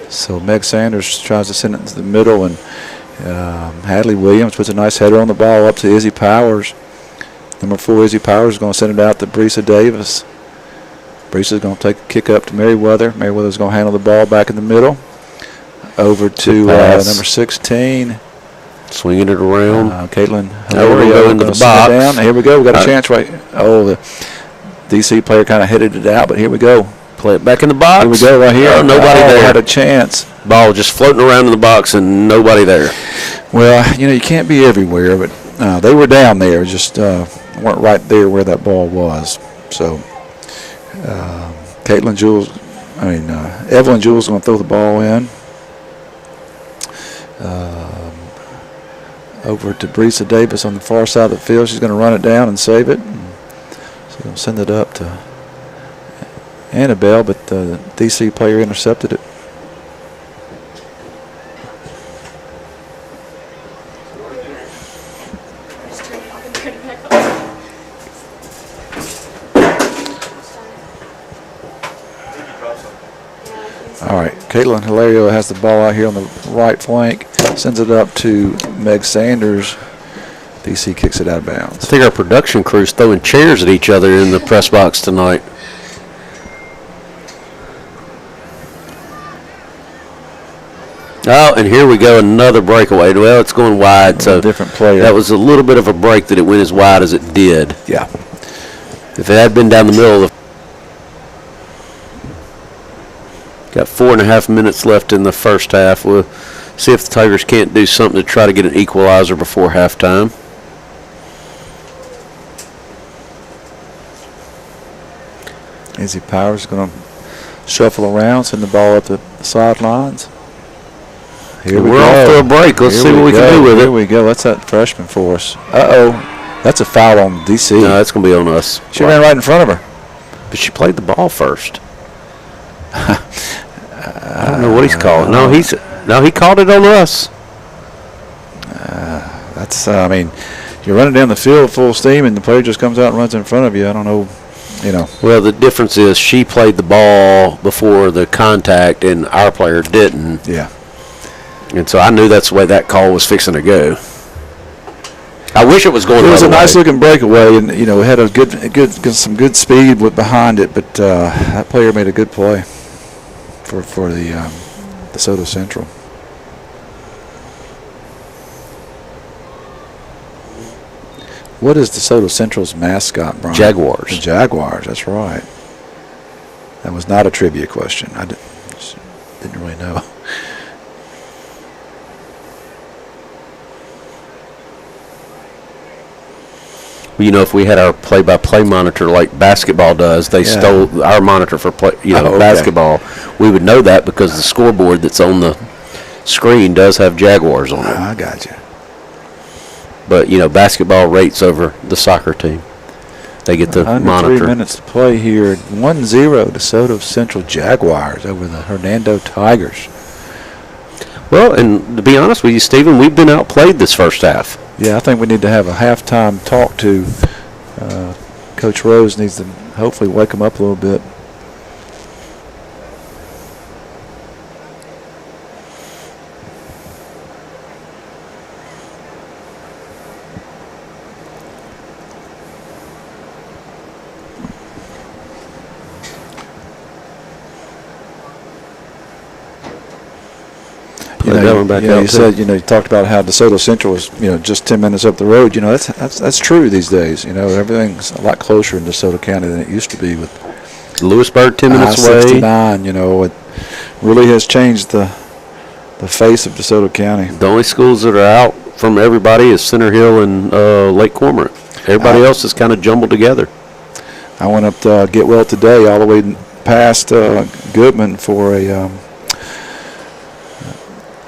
S2: So Meg Sanders tries to send it to the middle, and Hadley Williams puts a nice header on the ball up to Izzy Powers. Number 4, Izzy Powers, is going to send it out to Breesa Davis. Breesa's going to take a kick up to Meriwether. Meriwether's going to handle the ball back in the middle. Over to number 16.
S1: Swinging it around.
S2: Caitlin.
S1: Now we're going to go into the box.
S2: Down. Here we go. We got a chance right. Oh, the DC player kind of headed it out, but here we go.
S1: Play it back in the box.
S2: Here we go right here.
S1: Nobody there.
S2: Had a chance.
S1: Ball just floating around in the box and nobody there.
S2: Well, you know, you can't be everywhere, but they were down there, just weren't right there where that ball was. So Caitlin Jules Evelyn Jewell's going to throw the ball in. Over to Brisa Davis on the far side of the field. She's going to run it down and save it. So they'll send it up to Annabelle, but the DC player intercepted it. All right, Caitlin Hilario has the ball out here on the right flank, sends it up to Meg Sanders. DC kicks it out of bounds.
S1: I think our production crew's throwing chairs at each other in the press box tonight. Oh, and here we go, another breakaway. Well, it's going wide, so
S2: different player.
S1: That was a little bit of a break that it went as wide as it did.
S2: Yeah.
S1: If it had been down the middle of the got 4.5 minutes left in the first half. We'll see if the Tigers can't do something to try to get an equalizer before halftime.
S2: Izzy Powers is going to shuffle around, send the ball up the sidelines. Here
S1: We're off to a break. Let's see what we can do with it.
S2: Here we go. That's that freshman for us. Uh-oh. That's a foul on DC.
S1: No, that's going to be on us.
S2: She ran right in front of her.
S1: But she played the ball first. I don't know what he's calling. No, he called it on us.
S2: You're running down the field full steam, and the player just comes out and runs in front of you. I don't know,
S1: Well, the difference is she played the ball before the contact, and our player didn't.
S2: Yeah.
S1: And so I knew that's the way that call was fixing to go. I wish it was going.
S2: It was a nice looking breakaway, and it had some good speed behind it, but that player made a good play for the DeSoto Central. What is DeSoto Central's mascot, Brian?
S1: Jaguars.
S2: The Jaguars. That's right. That was not a trivia question. I didn't really know.
S1: If we had our play-by-play monitor like basketball does, they stole our monitor for basketball. We would know that because the scoreboard that's on the screen does have Jaguars on it.
S2: I got you.
S1: But, basketball rates over the soccer team. They get the monitor.
S2: 3 minutes to play here. 1-0 DeSoto Central Jaguars over the Hernando Tigers.
S1: Well, and to be honest with you, Stephen, we've been outplayed this first half.
S2: Yeah, I think we need to have a halftime talk to Coach Rose. Needs to hopefully wake him up a little bit. You talked about how DeSoto Central was, just 10 minutes up the road. That's true these days. Everything's a lot closer in DeSoto County than it used to be with
S1: Lewisburg 10 minutes away.
S2: I-69, it really has changed the face of DeSoto County.
S1: The only schools that are out from everybody is Center Hill and Lake Cormorant. Everybody else is kind of jumbled together.
S2: I went up to Getwell today, all the way past Goodman for a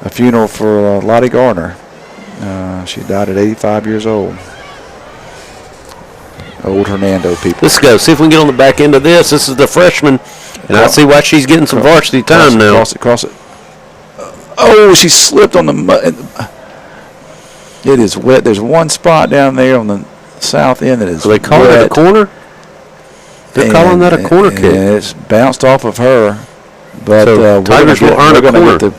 S2: funeral for Lottie Gardner. She died at 85 years old. Old Hernando people.
S1: Let's go. See if we can get on the back end of this. This is the freshman, and I see why she's getting some varsity time now.
S2: Cross it. Oh, she slipped on the mud. It is wet. There's one spot down there on the south end that is
S1: wet. They call it a corner? They're calling that a corner kick.
S2: And it's bounced off of her. But
S1: so Tigers will earn a corner.
S2: The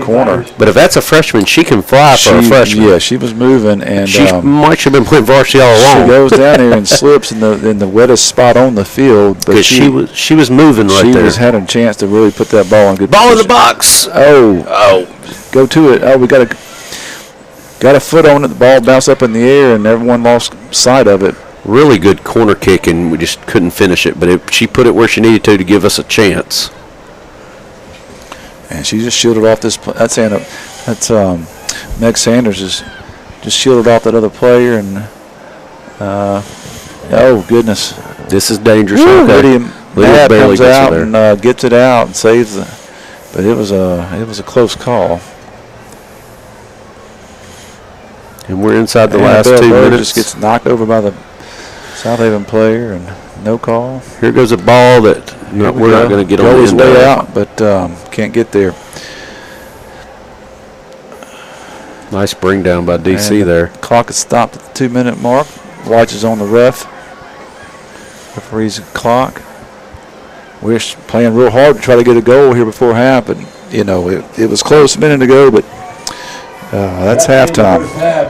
S2: corner.
S1: But if that's a freshman, she can fly for a freshman.
S2: Yeah, she was moving, and
S1: she might have been playing varsity all along.
S2: She goes down here and slips in the wettest spot on the field.
S1: Because she was moving right there.
S2: She had a chance to really put that ball in good
S1: ball
S2: position.
S1: In the box.
S2: Oh, go to it. Oh, we got a foot on it. The ball bounced up in the air, and everyone lost sight of it.
S1: Really good corner kick, and we just couldn't finish it. But she put it where she needed to give us a chance.
S2: And she just shielded off this. That's Meg Sanders is just shielded off that other player, and oh goodness,
S1: this is dangerous.
S2: Matt
S1: barely
S2: comes
S1: gets her
S2: out
S1: there.
S2: and gets it out and saves it. But it was a close call.
S1: And we're inside the last
S2: Annabelle
S1: 2
S2: Bird
S1: minutes.
S2: just gets knocked over by the South Haven player and no call.
S1: Here goes a ball that we're not going to get on the
S2: Goalie's
S1: end
S2: way
S1: of.
S2: out, but can't get there.
S1: Nice bring down by DC
S2: And
S1: there.
S2: Clock is stopped at the 2-minute mark. Watches on the referee's clock. We're playing real hard to try to get a goal here before half, but it was close a minute ago, but that's halftime.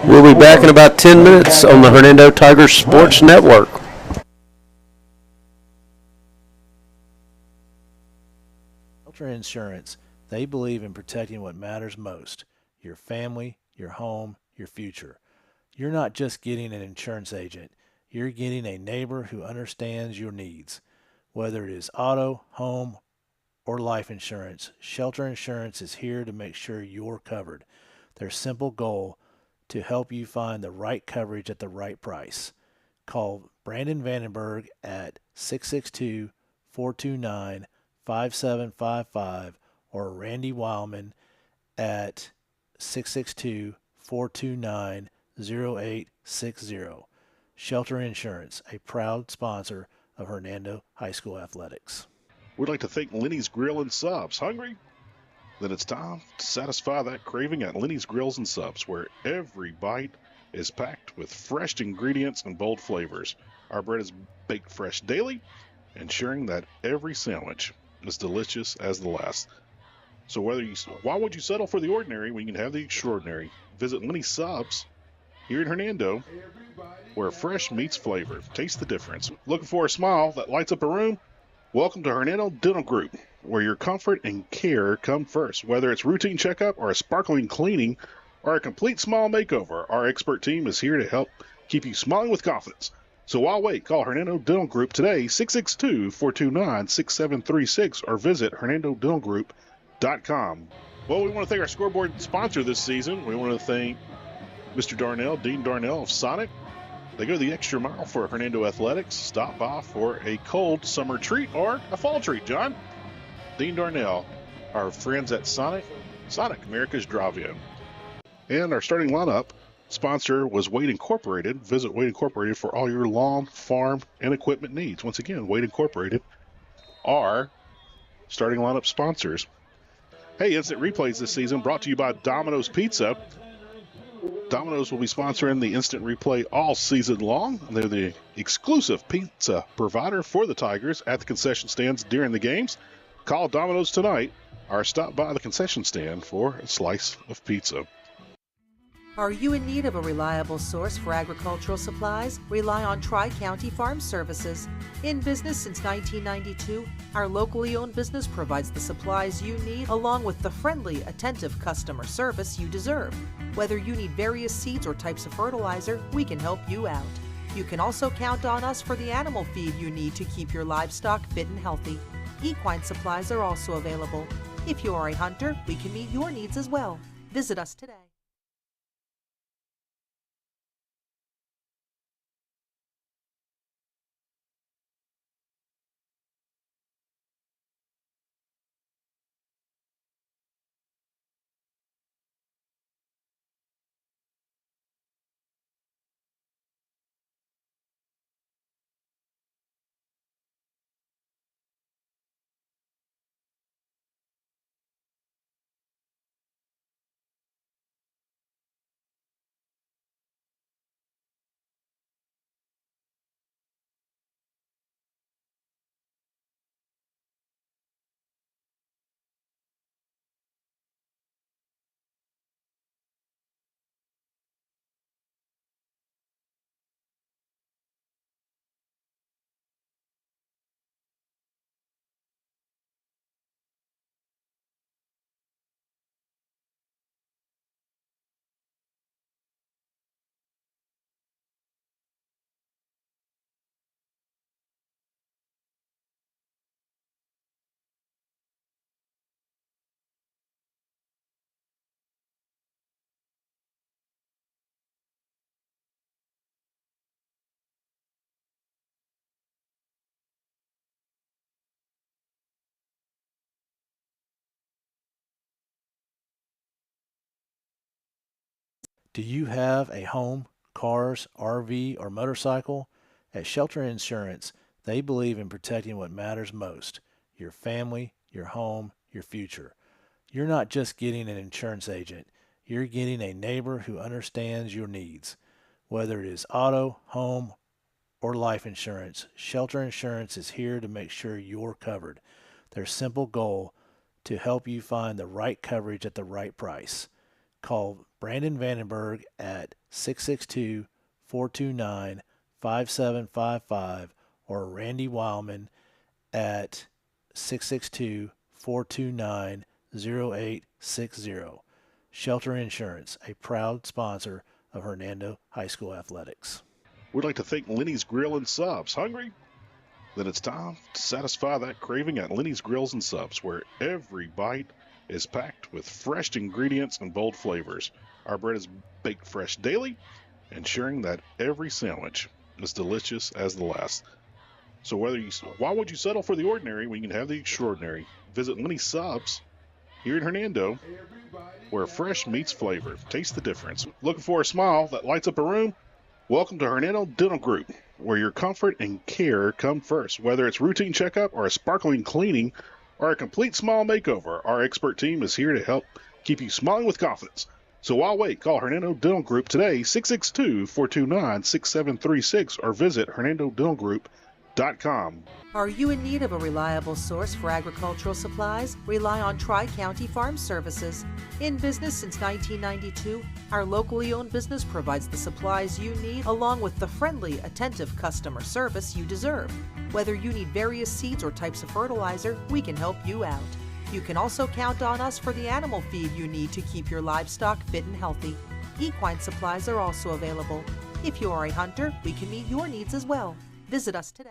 S1: We'll be back in about 10 minutes on the Hernando Tigers Sports Network.
S4: Shelter Insurance, they believe in protecting what matters most, your family, your home, your future. You're not just getting an insurance agent, you're getting a neighbor who understands your needs. Whether it is auto, home, or life insurance, Shelter Insurance is here to make sure you're covered. Their simple goal, to help you find the right coverage at the right price. Call Brandon Vandenberg at 662-429-5755 or Randy Wildman at 662-429-0860. Shelter Insurance, a proud sponsor of Hernando High School Athletics.
S5: We'd like to thank Lenny's Grill and Subs. Hungry? Then it's time to satisfy that craving at Lenny's Grills and Subs, where every bite is packed with fresh ingredients and bold flavors. Our bread is baked fresh daily, ensuring that every sandwich is delicious as the last. So why would you settle for the ordinary when you can have the extraordinary? Visit Lenny's Subs here in Hernando, where fresh meets flavor. Taste the difference. Looking for a smile that lights up a room? Welcome to Hernando Dental Group, where your comfort and care come first. Whether it's routine checkup or a sparkling cleaning or a complete smile makeover, our expert team is here to help keep you smiling with confidence. So why wait? Call Hernando Dental Group today, 662-429-6736, or visit hernandodentalgroup.com. Well, we want to thank our scoreboard sponsor this season. We want to thank Mr. Darnell, Dean Darnell of Sonic. They go the extra mile for Hernando Athletics. Stop by for a cold summer treat or a fall treat, John. Dean Darnell, our friends at Sonic, America's Drive-In. And our starting lineup sponsor was Wade Incorporated. Visit Wade Incorporated for all your lawn, farm, and equipment needs. Once again, Wade Incorporated are starting lineup sponsors. Hey, instant replays this season brought to you by Domino's Pizza. Domino's will be sponsoring the Instant Replay all season long. They're the exclusive pizza provider for the Tigers at the concession stands during the games. Call Domino's tonight or stop by the concession stand for a slice of pizza.
S6: Are you in need of a reliable source for agricultural supplies? Rely on Tri-County Farm Services. In business since 1992, our locally owned business provides the supplies you need along with the friendly, attentive customer service you deserve. Whether you need various seeds or types of fertilizer, we can help you out. You can also count on us for the animal feed you need to keep your livestock fit and healthy. Equine supplies are also available. If you are a hunter, we can meet your needs as well. Visit us today.
S4: Do you have a home, cars, RV, or motorcycle? At Shelter Insurance, they believe in protecting what matters most: your family, your home, your future. You're not just getting an insurance agent, you're getting a neighbor who understands your needs. Whether it is auto, home, or life insurance, Shelter Insurance is here to make sure you're covered. Their simple goal: to help you find the right coverage at the right price. Call Brandon Vandenberg at 662-429-5755 or Randy Wildman at 662-429-0860. Shelter Insurance, a proud sponsor of Hernando High School Athletics.
S5: We'd like to thank Lenny's Grill and Subs. Hungry? Then it's time to satisfy that craving at Lenny's Grills and Subs, where every bite is packed with fresh ingredients and bold flavors. Our bread is baked fresh daily, ensuring that every sandwich is delicious as the last. So why would you settle for the ordinary when you can have the extraordinary? Visit Lenny's Subs here in Hernando, where fresh meets flavor. Taste the difference. Looking for a smile that lights up a room? Welcome to Hernando Dental Group, where your comfort and care come first. Whether it's routine checkup or a sparkling cleaning or a complete smile makeover, our expert team is here to help keep you smiling with confidence. So why wait? Call Hernando Dental Group today, 662-429-6736, or visit hernandodentalgroup.com.
S6: Are you in need of a reliable source for agricultural supplies? Rely on Tri-County Farm Services. In business since 1992, our locally owned business provides the supplies you need along with the friendly, attentive customer service you deserve. Whether you need various seeds or types of fertilizer, we can help you out. You can also count on us for the animal feed you need to keep your livestock fit and healthy. Equine supplies are also available. If you are a hunter, we can meet your needs as well. Visit us today.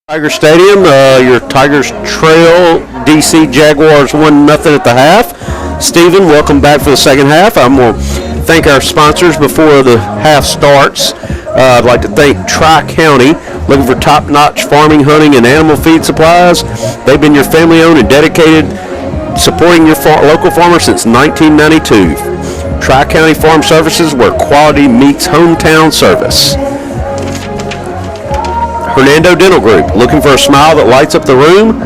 S1: Tiger Stadium, your Tigers trail DC Jaguars 1-0 at the half. Stephen, welcome back for the second half. I'm going to thank our sponsors before the half starts. I'd like to thank Tri-County, looking for top-notch farming, hunting, and animal feed supplies. They've been your family-owned and dedicated, supporting your local farmers since 1992. Tri-County Farm Services, where quality meets hometown service. Hernando Dental Group, looking for a smile that lights up the room?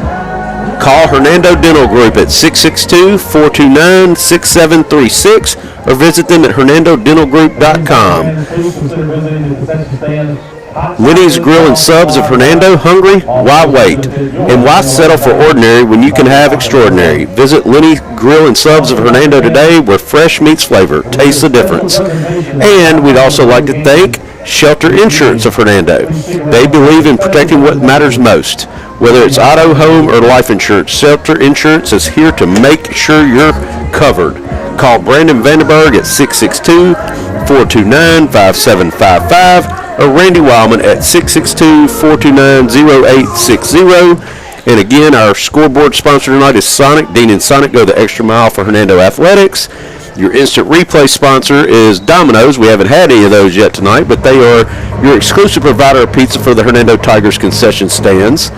S1: Call Hernando Dental Group at 662-429-6736 or visit them at hernandodentalgroup.com. Lenny's Grill and Subs of Hernando. Hungry? Why wait? And why settle for ordinary when you can have extraordinary? Visit Lenny's Grill and Subs of Hernando today, where fresh meets flavor. Taste the difference. And we'd also like to thank Shelter Insurance of Hernando. They believe in protecting what matters most. Whether it's auto, home, or life insurance, Shelter Insurance is here to make sure you're covered. Call Brandon Vandenberg at 662-429-5755 or Randy Wildman at 662-429-0860. And again, our scoreboard sponsor tonight is Sonic. Dean and Sonic go the extra mile for Hernando Athletics. Your instant replay sponsor is Domino's. We haven't had any of those yet tonight, but they are your exclusive provider of pizza for the Hernando Tigers concession stands.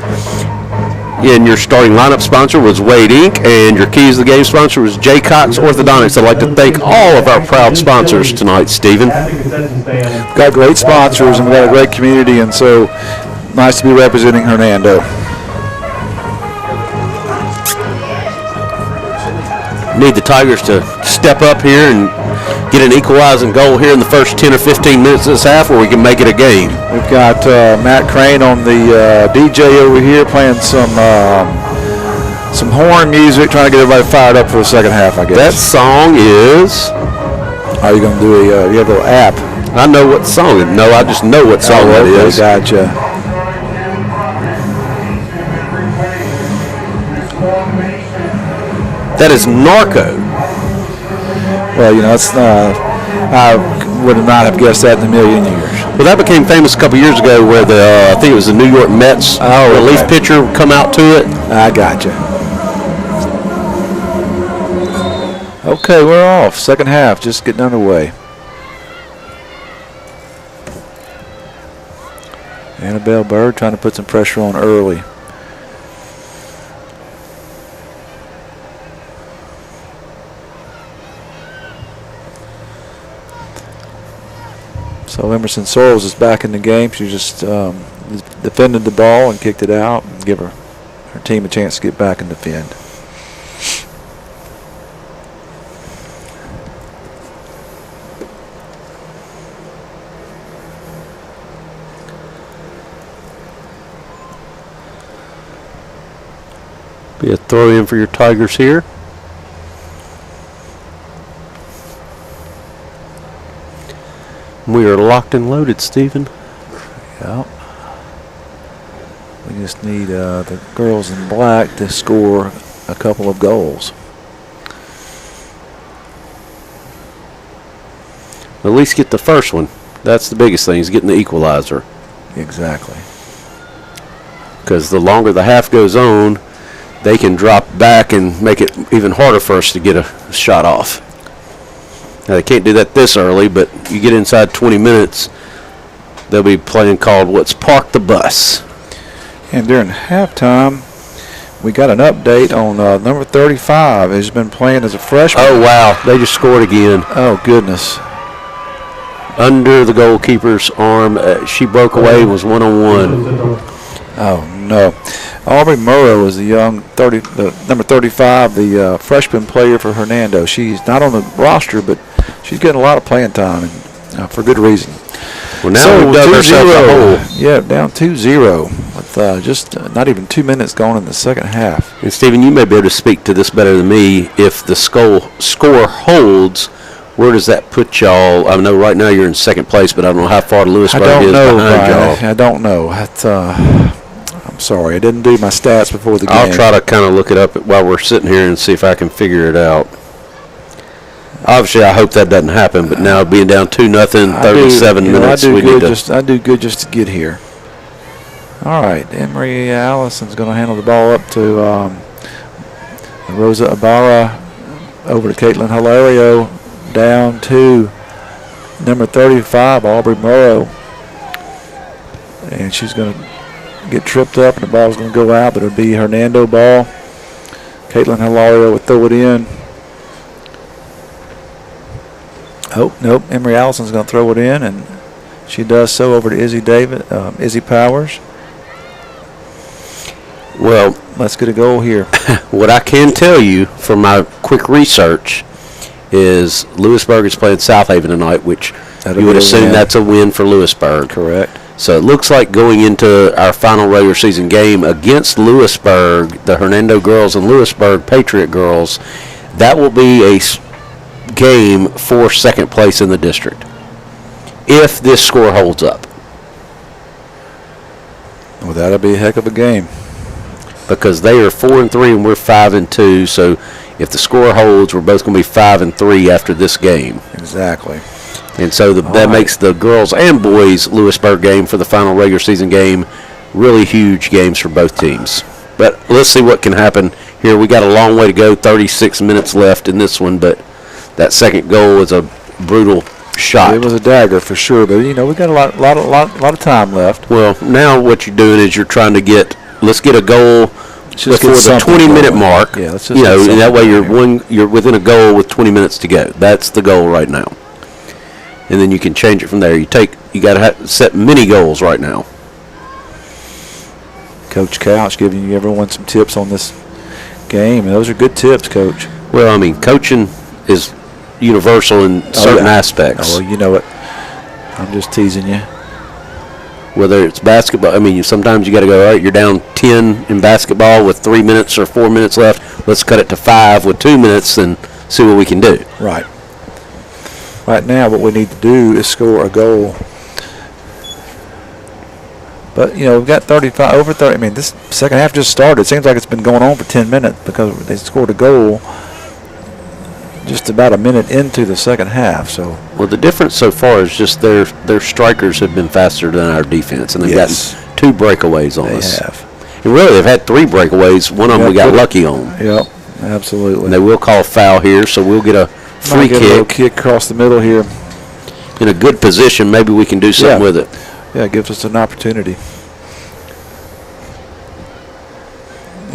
S1: And your starting lineup sponsor was Wade Inc., and your keys to the game sponsor was J. Cox Orthodontics. I'd like to thank all of our proud sponsors tonight, Stephen.
S2: We've got great sponsors, and we've got a great community, and so nice to be representing Hernando.
S1: Need the Tigers to step up here and get an equalizing goal here in the first 10 or 15 minutes of this half where we can make it a game.
S2: We've got Matt Crane on the DJ over here playing some horn music, trying to get everybody fired up for the second half, I guess.
S1: That song is...
S2: Are you going to do you have a little app?
S1: I know what song it is. No, I just know what song that is.
S2: Gotcha.
S1: That is Narco.
S2: Well, it's I would not have guessed that in a million years.
S1: Well, that became famous a couple years ago where I think it was the New York Mets relief pitcher would come out to it.
S2: I gotcha. Okay, we're off. Second half, just getting underway. Annabelle Bird trying to put some pressure on early. So Emerson Sorrells is back in the game. She just defended the ball and kicked it out and give her team a chance to get back and defend.
S1: Be a throw in for your Tigers here. We are locked and loaded, Stephen.
S2: Yeah. We just need the girls in black to score a couple of goals.
S1: At least get the first one. That's the biggest thing, is getting the equalizer.
S2: Exactly.
S1: Because the longer the half goes on, they can drop back and make it even harder for us to get a shot off. Now, they can't do that this early, but you get inside 20 minutes, they'll be playing called what's Park the Bus.
S2: And during halftime, we got an update on number 35. He's been playing as a freshman.
S1: Oh, wow. They just scored again.
S2: Oh, goodness.
S1: Under the goalkeeper's arm. She broke away, was one-on-one.
S2: Oh, no. Aubrey Murrow is the number 35, the freshman player for Hernando. She's not on the roster, but she's getting a lot of playing time, and for good reason.
S1: Well, now we've dug ourselves a hole.
S2: Yeah, down 2-0 with just not even 2 minutes gone in the second half.
S1: And, Stephen, you may be able to speak to this better than me. If the score holds, where does that put y'all? I know right now you're in second place, but I don't know how far Lewisburg is behind y'all.
S2: I don't know. I'm sorry, I didn't do my stats before the game.
S1: I'll try to kind of look it up while we're sitting here and see if I can figure it out. Obviously, I hope that doesn't happen, but now being down 2-0, 37 minutes, we need to.
S2: I do good just to get here. All right, Emery Allison's going to handle the ball up to Rosa Ibarra, over to Caitlin Hilario, down to number 35, Aubrey Murrow, and she's going to get tripped up, and the ball's going to go out, but it'll be Hernando ball. Caitlin Hilario would throw it in. Oh, nope. Emery Allison's going to throw it in, and she does so over to Izzy Powers.
S1: Well,
S2: let's get a goal here.
S1: What I can tell you from my quick research is Lewisburg is playing South Haven tonight, which you would assume that's a win for Lewisburg.
S2: Correct.
S1: So it looks like going into our final regular season game against Lewisburg, the Hernando girls and Lewisburg Patriot girls, that will be a game for second place in the district. if this score holds up.
S2: Well, that'll be a heck of a game.
S1: Because they are 4-3 and we're 5-2. So if the score holds, we're both going to be 5-3 after this game.
S2: Exactly.
S1: And so that makes the girls and boys Lewisburg game for the final regular season game really huge games for both teams. But let's see what can happen here. We got a long way to go, 36 minutes left in this one, but that second goal was a brutal shot.
S2: It was a dagger for sure, but we got a lot of time left.
S1: Well, now what you're doing is you're trying to let's get a goal before the 20-minute mark.
S2: Yeah, let's just
S1: and that way you're within a goal with 20 minutes to go. That's the goal right now. And then you can change it from there. You got to set mini goals right now.
S2: Coach Couch giving everyone some tips on this game. Those are good tips, Coach.
S1: Well, I mean, coaching is universal in certain aspects.
S2: Oh, well, you know it. I'm just teasing you.
S1: Whether it's basketball, I mean, sometimes you got to go, all right, you're down 10 in basketball with 3 minutes or 4 minutes left. Let's cut it to 5 with 2 minutes and see what we can do.
S2: Right. Right now, what we need to do is score a goal. But, we've got over 30. I mean, this second half just started. It seems like it's been going on for 10 minutes because they scored a goal just about a minute into the second half. So,
S1: well, the difference so far is just their strikers have been faster than our defense, and they've gotten 2 breakaways on us.
S2: They have.
S1: And really, they've had 3 breakaways. One of them we got lucky on.
S2: Yep, absolutely.
S1: And they will call a foul here, so we'll get a free
S2: kick. A little kick across the middle here.
S1: In a good position, maybe we can do something with it.
S2: Yeah, it gives us an opportunity.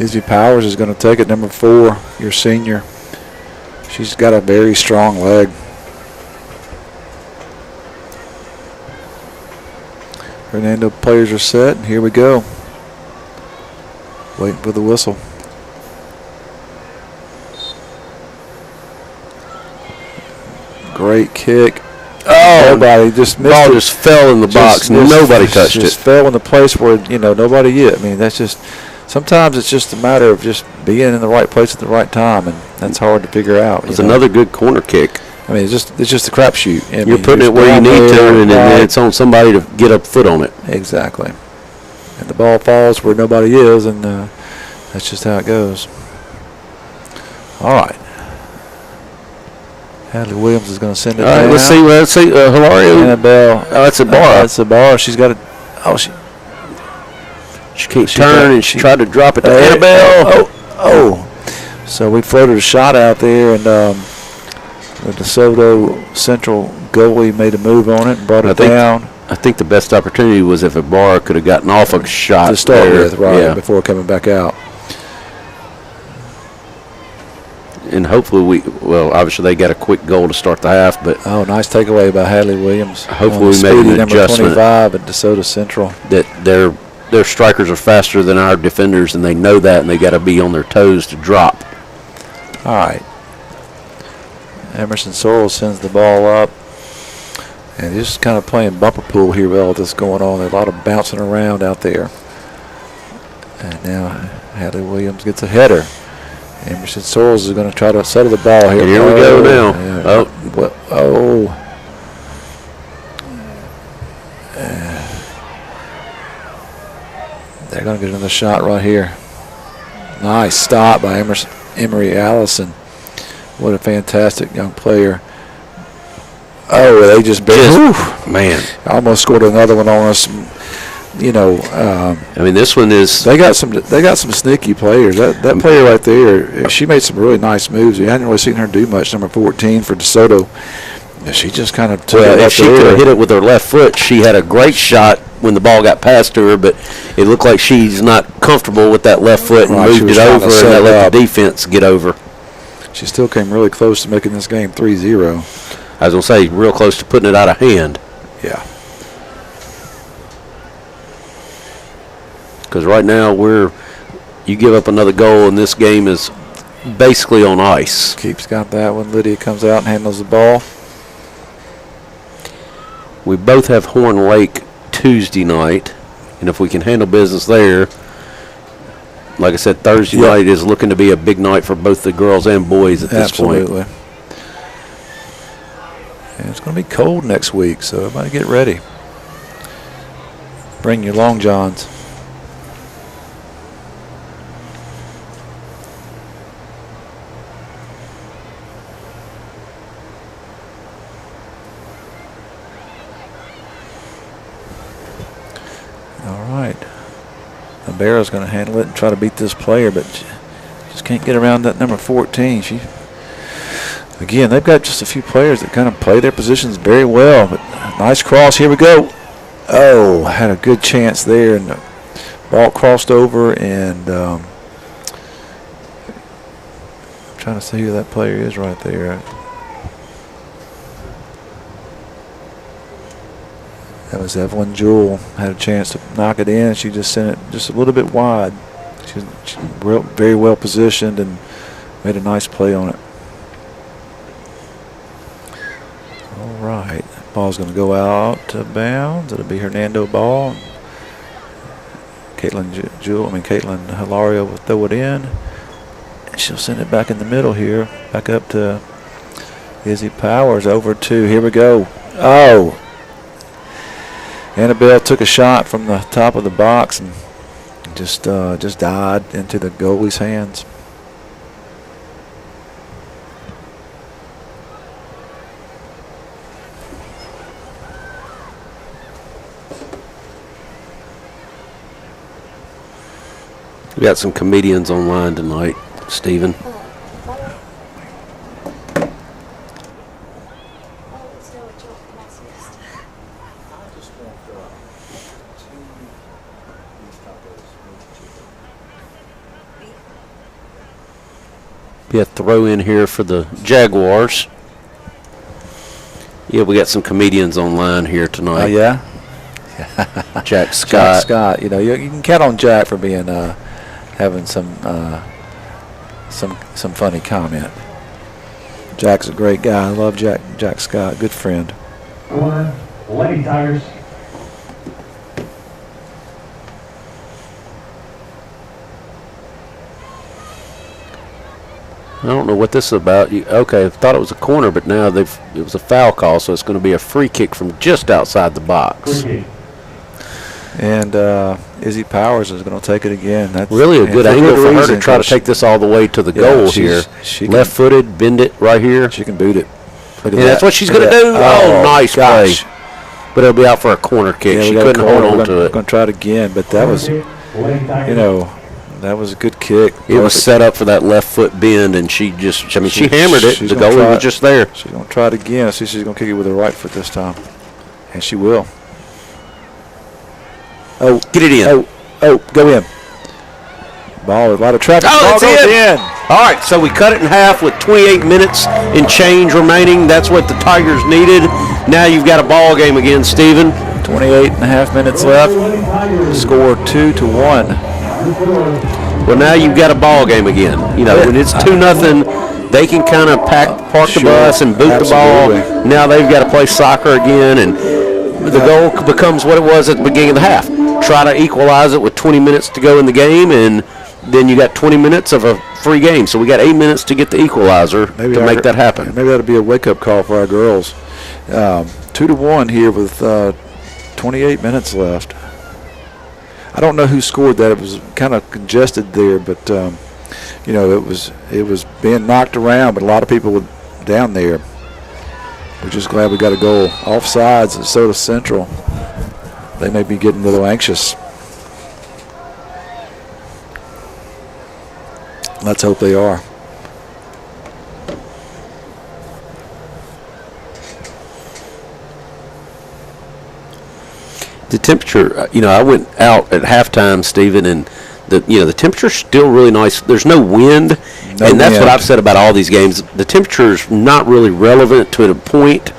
S2: Izzy Powers is going to take it, number 4, your senior. She's got a very strong leg. Hernando players are set, and here we go. Waiting for the whistle. Great kick.
S1: Oh,
S2: nobody just missed
S1: ball
S2: it.
S1: just fell in the box. Nobody touched it.
S2: Just fell in the place where nobody hit. I mean, that's just. Sometimes it's just a matter of just being in the right place at the right time, and that's hard to figure out.
S1: It's another good corner kick.
S2: I mean, it's just a crapshoot.
S1: You're putting it where you need to, and then it's on somebody to get a foot on it.
S2: Exactly. And the ball falls where nobody is, and that's just how it goes. All right. Hadley Williams is going to send it down.
S1: All right, let's see. Hilario.
S2: Annabelle.
S1: Oh, that's a bar.
S2: That's a bar. She's got it. Oh,
S1: she can't turn, and she tried to drop it to Annabelle.
S2: Oh. So we floated a shot out there, and the DeSoto Central goalie made a move on it and brought it down.
S1: I think the best opportunity was if a bar could have gotten off a shot
S2: to start
S1: there.
S2: with, right, before coming back out.
S1: And hopefully obviously they got a quick goal to start the half, but
S2: nice takeaway by Hadley Williams.
S1: Hopefully we made an
S2: number
S1: adjustment.
S2: 25 at DeSoto Central.
S1: That their strikers are faster than our defenders, and they know that, and they got to be on their toes to drop.
S2: All right. Emerson Sorrell sends the ball up. And just kind of playing bumper pool here with all this going on. There's a lot of bouncing around out there. And now Hadley Williams gets a header. Emerson Sorrells is going to try to settle the ball here.
S1: And here we go now.
S2: Yeah. They're going to get another shot right here. Nice stop by Emery Allison. What a fantastic young player. Oh, they just
S1: man,
S2: almost scored another one on us.
S1: I mean, this one is.
S2: They got some sneaky players. That player right there, she made some really nice moves. You hadn't really seen her do much. Number 14 for DeSoto. She just kind of took it.
S1: If she could have hit it with her left foot, she had a great shot when the ball got past to her, but it looked like she's not comfortable with that left foot and moved it over, and that let the defense get over.
S2: She still came really close to making this game 3-0.
S1: I was going to say, real close to putting it out of hand.
S2: Yeah.
S1: Because right now you give up another goal, and this game is basically on ice.
S2: Keeps got that one. Lydia comes out and handles the ball.
S1: We both have Horn Lake Tuesday night, and if we can handle business there, like I said, Thursday night is looking to be a big night for both the girls and boys at this point.
S2: Absolutely. And it's going going to be cold next week, so everybody get ready. Bring your long johns. All right. Barrow's going to handle it and try to beat this player, but just can't get around that number 14. Again, they've got just a few players that kind of play their positions very well, but nice cross. Here we go. Oh, had a good chance there, and the ball crossed over, and I'm trying to see who that player is right there. That was Evelyn Jewell. Had a chance to knock it in. She just sent it just a little bit wide. She's very well positioned and made a nice play on it. All right. Ball's going to go out of bounds. It'll be Hernando ball. Caitlin Hilario will throw it in. And she'll send it back in the middle here. Back up to Izzy Powers. Over to, here we go. Oh. Annabelle took a shot from the top of the box and just died into the goalie's hands.
S1: We got some comedians online tonight, Stephen. Be a throw in here for the Jaguars. Yeah, we got some comedians online here tonight.
S2: Oh, yeah?
S1: Jack Scott.
S2: Jack Scott. You know, you can count on Jack for being having some funny comment. Jack's a great guy. I love Jack Scott. Good friend.
S3: Corner, Lady Tigers.
S1: I don't know what this is about. Okay, I thought it was a corner, but now it was a foul call, so it's going to be a free kick from just outside the box.
S2: And Izzy Powers is going to take it again. That's
S1: really a good angle for her to try to take this all the way to the goal here. Left-footed, bend it right here.
S2: She can boot it.
S1: And that's what she's going to do. Oh, nice play. But it'll be out for a corner kick.
S2: Yeah,
S1: she couldn't hold on to
S2: We're
S1: it.
S2: going to try it again, but that was, that was a good kick.
S1: It was set up for that left foot bend, and she hammered it. The goalie was just there.
S2: She's going to try it again. I see she's going to kick it with her right foot this time. And she will.
S1: Oh, get it in.
S2: Oh, go in. Ball, a lot of traffic.
S1: Oh,
S2: it's in.
S1: All right, so we cut it in half with 28 minutes and change remaining. That's what the Tigers needed. Now you've got a ball game again, Stephen.
S2: 28 and a half minutes left. Score 2-1.
S1: Well, now you've got a ball game again. You know, when it's 2-0, they can kind of park the bus and boot the ball. Now they've got to play soccer again, and the goal becomes what it was at the beginning of the half. Try to equalize it with 20 minutes to go in the game, and then you got 20 minutes of a free game. So we got 8 minutes to get the equalizer to make that happen.
S2: Maybe that'll be a wake-up call for our girls. 2-1 here with 28 minutes left. I don't know who scored that. It was kind of congested there, but it was being knocked around, but a lot of people were down there. We're just glad we got a goal. Offsides at DeSoto Central. They may be getting a little anxious. Let's hope they are.
S1: The temperature, I went out at halftime, Stephen, and the temperature's still really nice. There's no wind, and that's what I've said about all these games. The temperature's not really relevant to a point.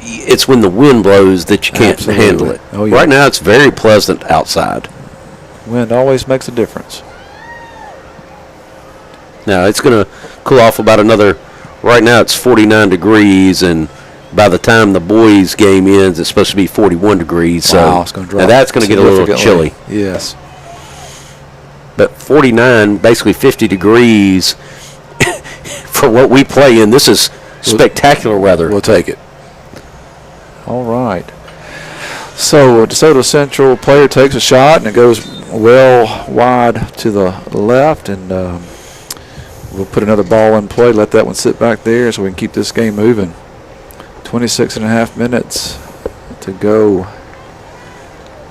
S1: It's when the wind blows that you can't handle it.
S2: Oh, yeah.
S1: Right now, it's very pleasant outside.
S2: Wind always makes a difference.
S1: Now, it's going to cool off about another, right now it's 49 degrees, and by the time the boys' game ends, it's supposed to be 41 degrees.
S2: Wow,
S1: so
S2: it's going to drop.
S1: Now that's going to get a little chilly.
S2: Yes.
S1: But 49, basically 50 degrees for what we play in. This is spectacular weather.
S2: We'll take it. All right. So DeSoto Central player takes a shot, and it goes well wide to the left, and we'll put another ball in play, let that one sit back there so we can keep this game moving. 26 and a half minutes to go.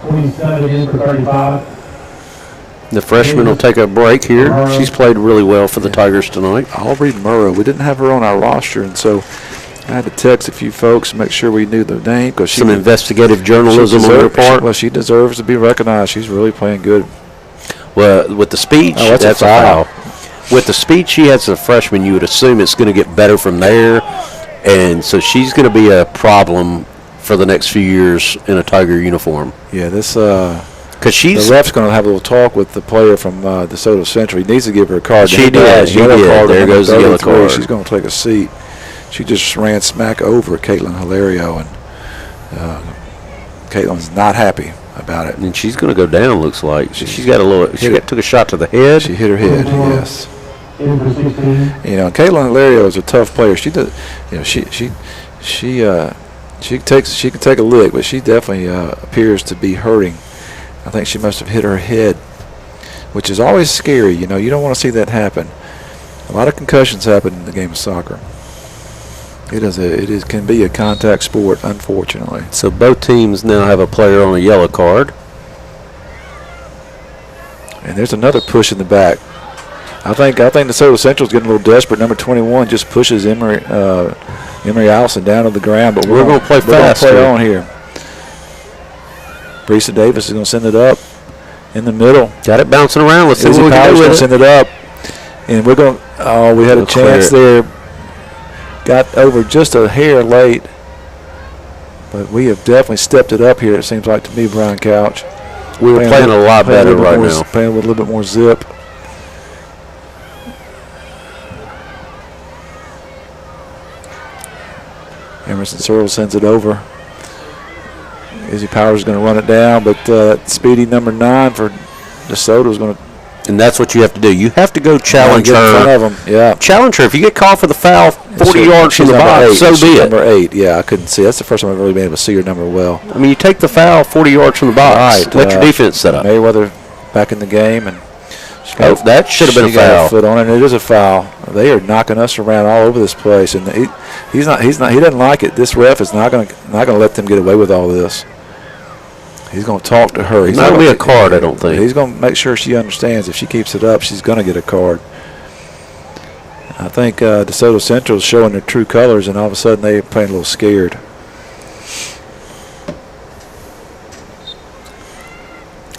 S3: 27 in for 35.
S1: The freshman will take a break here. She's played really well for the Tigers tonight.
S2: Aubrey Murrow. We didn't have her on our roster, and so I had to text a few folks to make sure we knew the name. Cause
S1: Some investigative journalism on her part.
S2: Well, she deserves to be recognized. She's really playing good.
S1: Well, with the speed, that's a foul. With the speed she has as a freshman, you would assume it's going to get better from there. And so she's going to be a problem for the next few years in a Tiger uniform.
S2: Yeah, this
S1: because she's
S2: the ref's going to have a little talk with the player from DeSoto Central. He needs to give her a card.
S1: She did. There goes the yellow card.
S2: She's going to take a seat. She just ran smack over Caitlin Hilario, and Caitlin's not happy about it.
S1: And she's going to go down. Looks like she's got a little. She took a shot to the head.
S2: She hit her head. Yes.
S3: In for 16.
S2: You know, Caitlin Hilario is a tough player. She does. You know, she can take a lick, but she definitely appears to be hurting. I think she must have hit her head, which is always scary. You know, you don't want to see that happen. A lot of concussions happen in the game of soccer. It can be a contact sport, unfortunately.
S1: So both teams now have a player on a yellow card.
S2: And there's another push in the back. I think DeSoto Central's getting a little desperate. Number 21 just pushes Emery Allison down to the ground, but we're going to play fast. We're going to play on here. Brisa Davis is going to send it up in the middle.
S1: Got it bouncing around. Let's see what we can do with it.
S2: Send it up, and we're going. Oh, we had a chance there. Got over just a hair late, but we have definitely stepped it up here. It seems like to me, Brian Couch.
S1: We were playing a lot better right now.
S2: Playing with a little bit more zip. Emerson Searle sends it over. Izzy Powers is going to run it down, but speedy number 9 for DeSoto is going to.
S1: And that's what you have to do. You have to go challenge her.
S2: In front of him. Yeah.
S1: Challenge her. If you get called for the foul 40 yards from the box, so be it.
S2: Number 8. Yeah, I couldn't see. That's the first time I've really been able to see her number well.
S1: I mean, you take the foul 40 yards from the box.
S2: Right.
S1: Let your defense set up.
S2: Mayweather back in the game, and
S1: that should have been a
S2: she got
S1: foul.
S2: a foot on it. And it is a foul. They are knocking us around all over this place, and he doesn't like it. This ref is not going to let them get away with all this. He's going to talk to her.
S1: He's not going to be a card, I don't think.
S2: He's going to make sure she understands if she keeps it up, she's going to get a card. I think DeSoto Central is showing their true colors, and all of a sudden they're playing a little scared.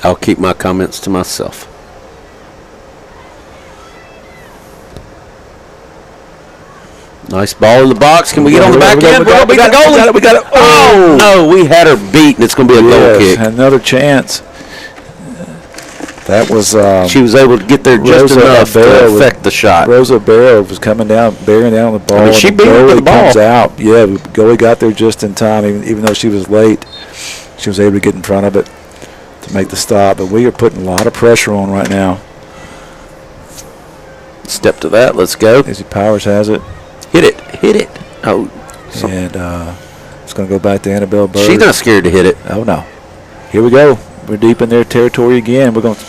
S1: I'll keep my comments to myself. Nice ball in the box. Can we get on the back end? We'll be the goalie.
S2: We got it.
S1: Oh, no, we had her beat, and it's going to be a goal kick.
S2: Another chance. That was.
S1: She was able to get there just enough to affect the shot.
S2: Rosa Barrow was bearing down on the ball.
S1: I mean, she beat her to the ball.
S2: Comes out. Yeah, the goalie got there just in time, even though she was late. She was able to get in front of it to make the stop. But we are putting a lot of pressure on right now.
S1: Step to that. Let's go.
S2: Izzy Powers has it.
S1: Hit it. Oh.
S2: And it's going to go back to Annabelle Bird.
S1: She's not scared to hit it.
S2: Oh, no. Here we go. We're deep in their territory again. We're going to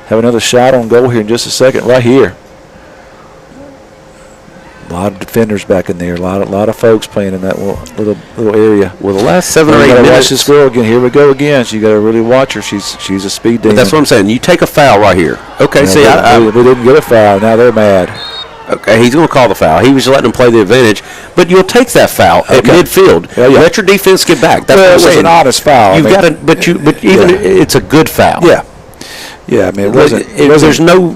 S2: have another shot on goal here in just a second, right here. A lot of defenders back in there. A lot of folks playing in that little area.
S1: Well, the last 7 or 8 minutes.
S2: Watch this girl again. Here we go again. So you got to really watch her. She's a speed demon.
S1: But that's what I'm saying. You take a foul right here. Okay.
S2: We didn't get a foul. Now they're mad.
S1: Okay, he's going to call the foul. He was letting them play the advantage, but you'll take that foul at midfield.
S2: Yeah.
S1: Let your defense get back. That's what I'm saying.
S2: It was an honest foul.
S1: You've got to, but even it's a good foul.
S2: Yeah. Yeah, I mean,
S1: there's no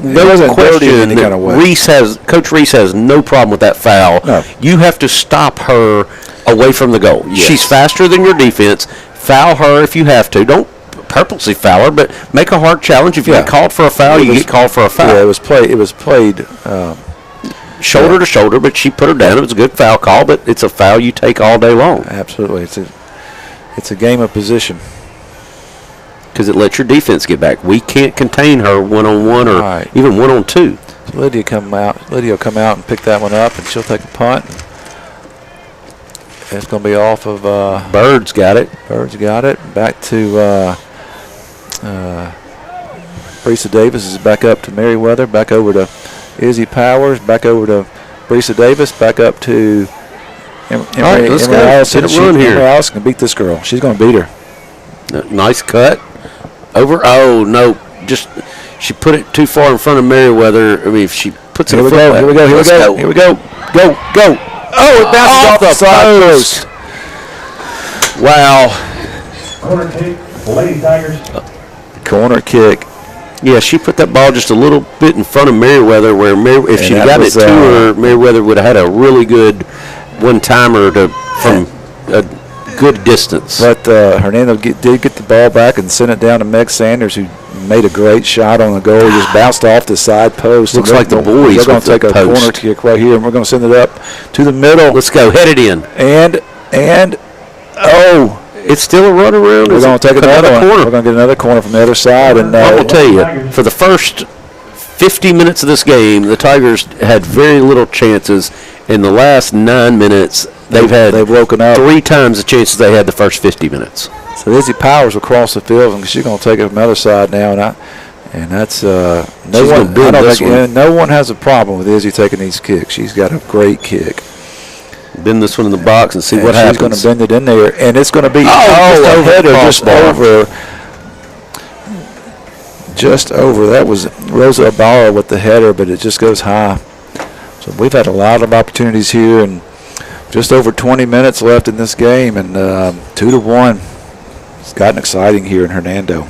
S1: question that Coach Reese has no problem with that foul.
S2: No.
S1: You have to stop her away from the goal. Yes. She's faster than your defense. Foul her if you have to. Don't purposely foul her, but make a hard challenge. If you get called for a foul, you get called for a foul.
S2: Yeah, it was played
S1: shoulder to shoulder, but she put her down. It was a good foul call, but it's a foul you take all day long.
S2: Absolutely. It's a game of position.
S1: Because it lets your defense get back. We can't contain her one-on-one or even one-on-two.
S2: So Lydia will come out and pick that one up, and she'll take a punt. It's going to be off of
S1: Bird's got it.
S2: Bird's got it. Back to Brisa Davis is back up to Merriweather. Back over to Izzy Powers. Back over to Brisa Davis. Back up to
S1: All right, let's go.
S2: Allison.
S1: Get a run here.
S2: Emery Allison can beat this girl. She's going to beat her.
S1: Nice cut. Over. Oh, no. Just she put it too far in front of Merriweather. I mean, if she puts it
S2: Here we go. Here we go. Here we go. Here we go. Go. Go. Oh, it bounces off the side post.
S1: Wow.
S3: Corner kick, Lady Tigers.
S2: Corner kick.
S1: Yeah, she put that ball just a little bit in front of Merriweather, where if she'd gotten it to her, Merriweather would have had a really good one-timer from a good distance.
S2: But Hernando did get the ball back and sent it down to Meg Sanders, who made a great shot on the goal. Just bounced off the side post.
S1: Looks like the boys.
S2: They're going to take a corner kick right here, and we're going to send it up to the middle.
S1: Let's go. Head it in.
S2: And
S1: it's still a run around.
S2: We're going to take another corner. We're going to get another corner from the other side. And
S1: I will tell you, for the first 50 minutes of this game, the Tigers had very little chances. In the last 9 minutes, they've
S2: woken up
S1: 3 times the chances they had the first 50 minutes.
S2: So Izzy Powers will cross the field, and she's going to take it from the other side now. And that's no one has a problem with Izzy taking these kicks. She's got a great kick.
S1: Bend this one in the box and see what happens.
S2: She's going to bend it in there, and it's going to be just over. That was Rosa Ibarra with the header, but it just goes high. So we've had a lot of opportunities here, and just over 20 minutes left in this game, and 2-1. It's gotten exciting here in Hernando.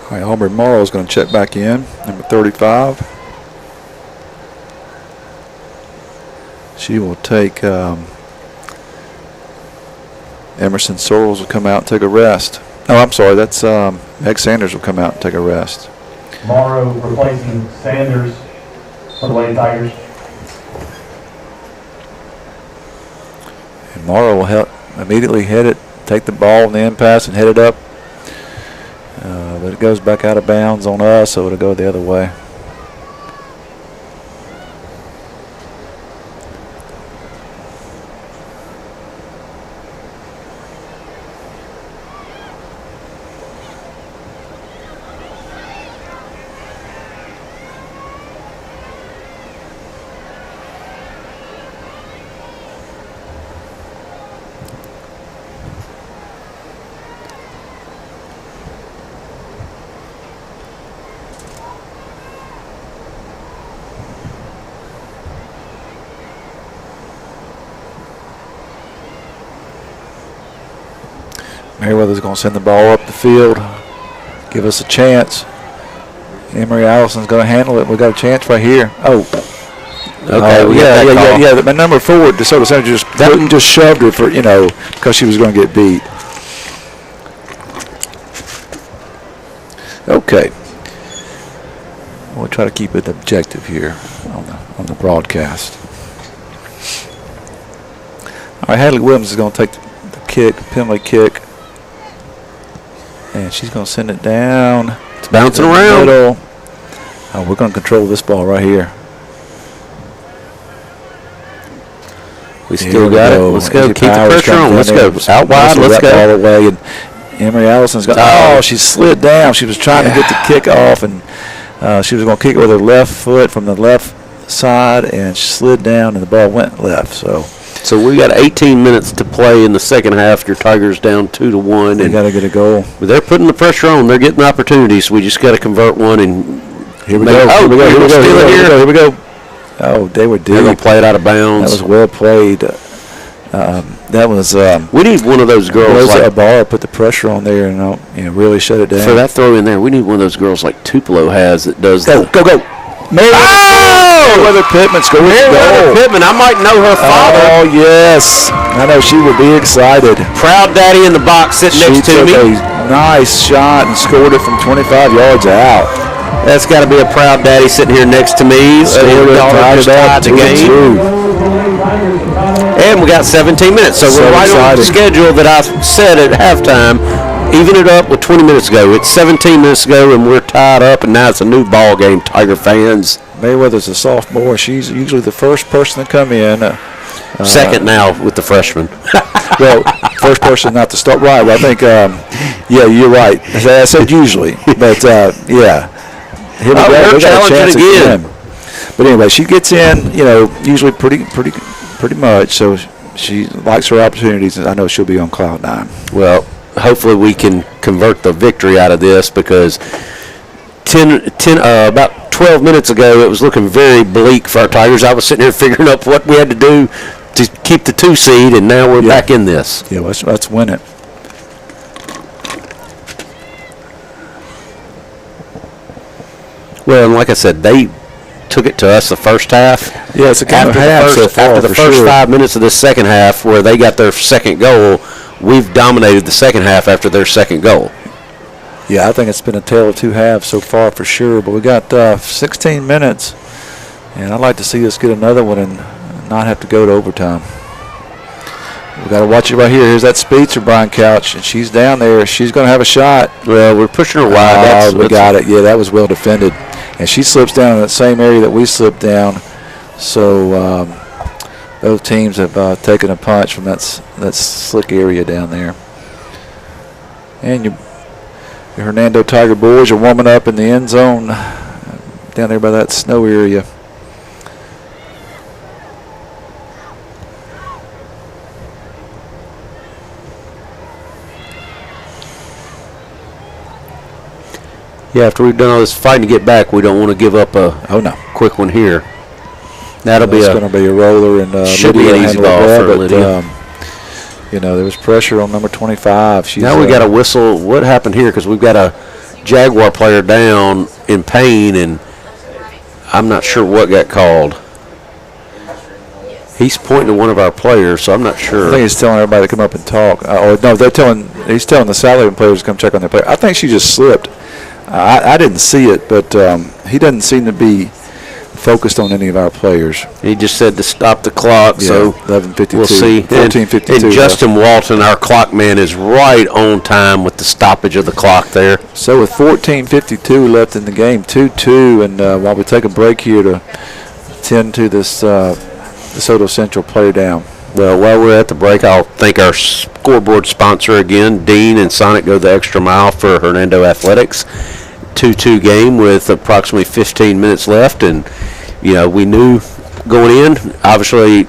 S2: All right, Aubrey Morrow is going to check back in, number 35. She will take Emerson Sorrells will come out and take a rest. Oh, I'm sorry, that's Meg Sanders will come out and take a rest.
S3: Morrow replacing Sanders for the Lady Tigers.
S2: And Morrow will immediately hit it, take the ball in the end pass and head it up. But it goes back out of bounds on us, so it'll go the other way. Merriweather's going to send the ball up the field, give us a chance. Emery Allison's going to handle it. We got a chance right here. Oh, okay. Yeah. The number 4, DeSoto Center just shoved her for because she was going to get beat. Okay. We'll try to keep it objective here on the broadcast. All right, Hadley Williams is going to take the kick, penalty kick. And she's going to send it down.
S1: It's bouncing around.
S2: Middle. Oh, we're going to control this ball right here.
S1: We still got it. Let's go. Keep the pressure on. Let's go. Out wide. Let's go.
S2: All the way. And Emery Allison's got. Oh, she slid down. She was trying to get the kick off, and she was going to kick it with her left foot from the left side, and she slid down, and the ball went left. So
S1: we got 18 minutes to play in the second half. Your Tigers down 2-1.
S2: They got to get a goal.
S1: But they're putting the pressure on. They're getting opportunities. We just got to convert one. And
S2: here we go. Here we go. Oh, they were deep.
S1: They're going to play it out of bounds.
S2: That was well played. That was.
S1: We need one of those girls.
S2: Rosa Ibarra put the pressure on there and really shut it down.
S1: For that throw in there, we need one of those girls like Tupelo has that does.
S2: Go. Merriweather Pittman scored the goal.
S1: Pittman, I might know her father.
S2: Oh, yes. I know she would be excited.
S1: Proud daddy in the box sitting next to me.
S2: She took a nice shot and scored it from 25 yards out.
S1: That's got to be a proud daddy sitting here next to me. His daughter just tied the game. And we got 17 minutes, so we're right on the schedule that I said at halftime. Even it up with 20 minutes ago. It's 17 minutes ago, and we're tied up, and now it's a new ball game, Tiger fans.
S2: Mayweather's a sophomore. She's usually the first person to come in.
S1: Second now with the freshman.
S2: Well, first person not to start. Right. Well, I think, yeah, you're right. I said usually, but yeah. Here we go.
S1: We're challenging again.
S2: But anyway, she gets in, usually pretty much. So she likes her opportunities, and I know she'll be on cloud 9.
S1: Well, hopefully we can convert the victory out of this, because about 12 minutes ago it was looking very bleak for our Tigers. I was sitting here figuring out what we had to do to keep the 2 seed, and now we're back in this.
S2: Yeah, let's win it.
S1: Well, and like I said, they took it to us the first half.
S2: Yeah, it's a game of half so far.
S1: After the first 5 minutes of this second half, where they got their second goal, we've dominated the second half after their second goal.
S2: Yeah, I think it's been a tale of 2 halves so far for sure. But we got 16 minutes, and I'd like to see us get another one and not have to go to overtime. We got to watch it right here. Here's that Speedster, Brian Couch, and she's down there. She's going to have a shot.
S1: Well, we're pushing her wide.
S2: We got it. Yeah, that was well defended. And she slips down in that same area that we slipped down. So those teams have taken a punch from that slick area down there. And your Hernando Tiger boys are warming up in the end zone down there by that snow area.
S1: Yeah, after we've done all this fighting to get back, we don't want to give up a quick one here. That'll be
S2: going to be a roller, and
S1: should be an easy ball for Lydia.
S2: There was pressure on number 25.
S1: Now we got a whistle. What happened here? Because we've got a Jaguar player down in pain, and I'm not sure what got called. He's pointing to one of our players, so I'm not sure.
S2: I think he's telling everybody to come up and talk. He's telling the salary players to come check on their player. I think she just slipped. I didn't see it, but he doesn't seem to be focused on any of our players.
S1: He just said to stop the clock, so
S2: 11:52.
S1: We'll see.
S2: 14:52.
S1: And Justin Walton, our clock man, is right on time with the stoppage of the clock there.
S2: So with 14:52 left in the game, 2-2, and while we take a break here to tend to this DeSoto Central play down.
S1: Well, while we're at the break, I'll thank our scoreboard sponsor again. Dean and Sonic go the extra mile for Hernando Athletics. 2-2 game with approximately 15 minutes left, and we knew going in, obviously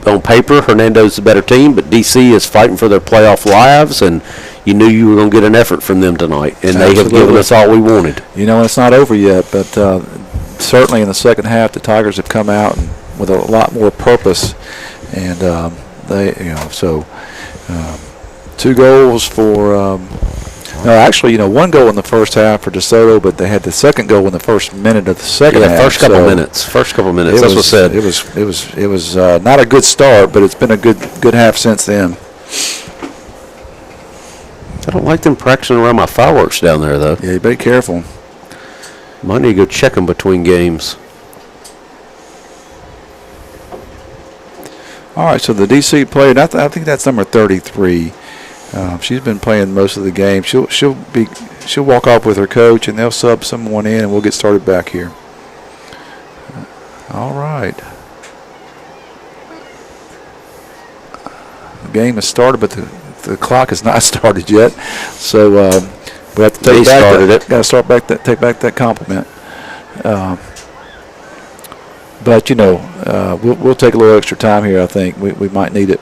S1: on paper Hernando's the better team, but DC is fighting for their playoff lives, and you knew you were going to get an effort from them tonight, and they have given us all we wanted.
S2: It's not over yet, but certainly in the second half the Tigers have come out with a lot more purpose, and they 2 goals for one goal in the first half for DeSoto, but they had the second goal in the first minute of the second half.
S1: First couple minutes. That's what said.
S2: It was not a good start, but it's been a good half since then.
S1: I don't like them practicing around my fireworks down there, though.
S2: Yeah, you better be careful.
S1: Might need to go check them between games.
S2: All right, so the DC player, I think that's number 33. She's been playing most of the game. She'll walk off with her coach, and they'll sub someone in, and we'll get started back here. All right. The game has started, but the clock has not started yet. So we have to take back that compliment. But we'll take a little extra time here. I think we might need it.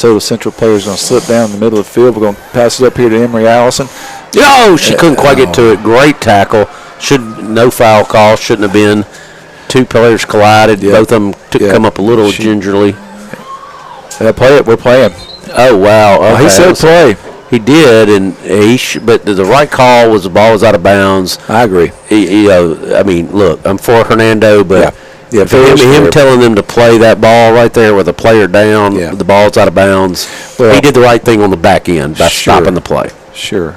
S2: DeSoto Central player's going to slip down in the middle of the field. We're going to pass it up here to Emery Allison.
S1: She couldn't quite get to it. Great tackle. No foul call. Shouldn't have been. 2 players collided. Both of them come up a little gingerly.
S2: We're playing.
S1: Oh, wow.
S2: Well, he
S1: Okay.
S2: said play.
S1: He did, and but the right call was the ball was out of bounds.
S2: I agree.
S1: I mean, look, I'm for Hernando, but
S2: Yeah,
S1: for him telling them to play that ball right there with a player down, the ball's out of bounds, he did the right thing on the back end by stopping the play.
S2: Sure.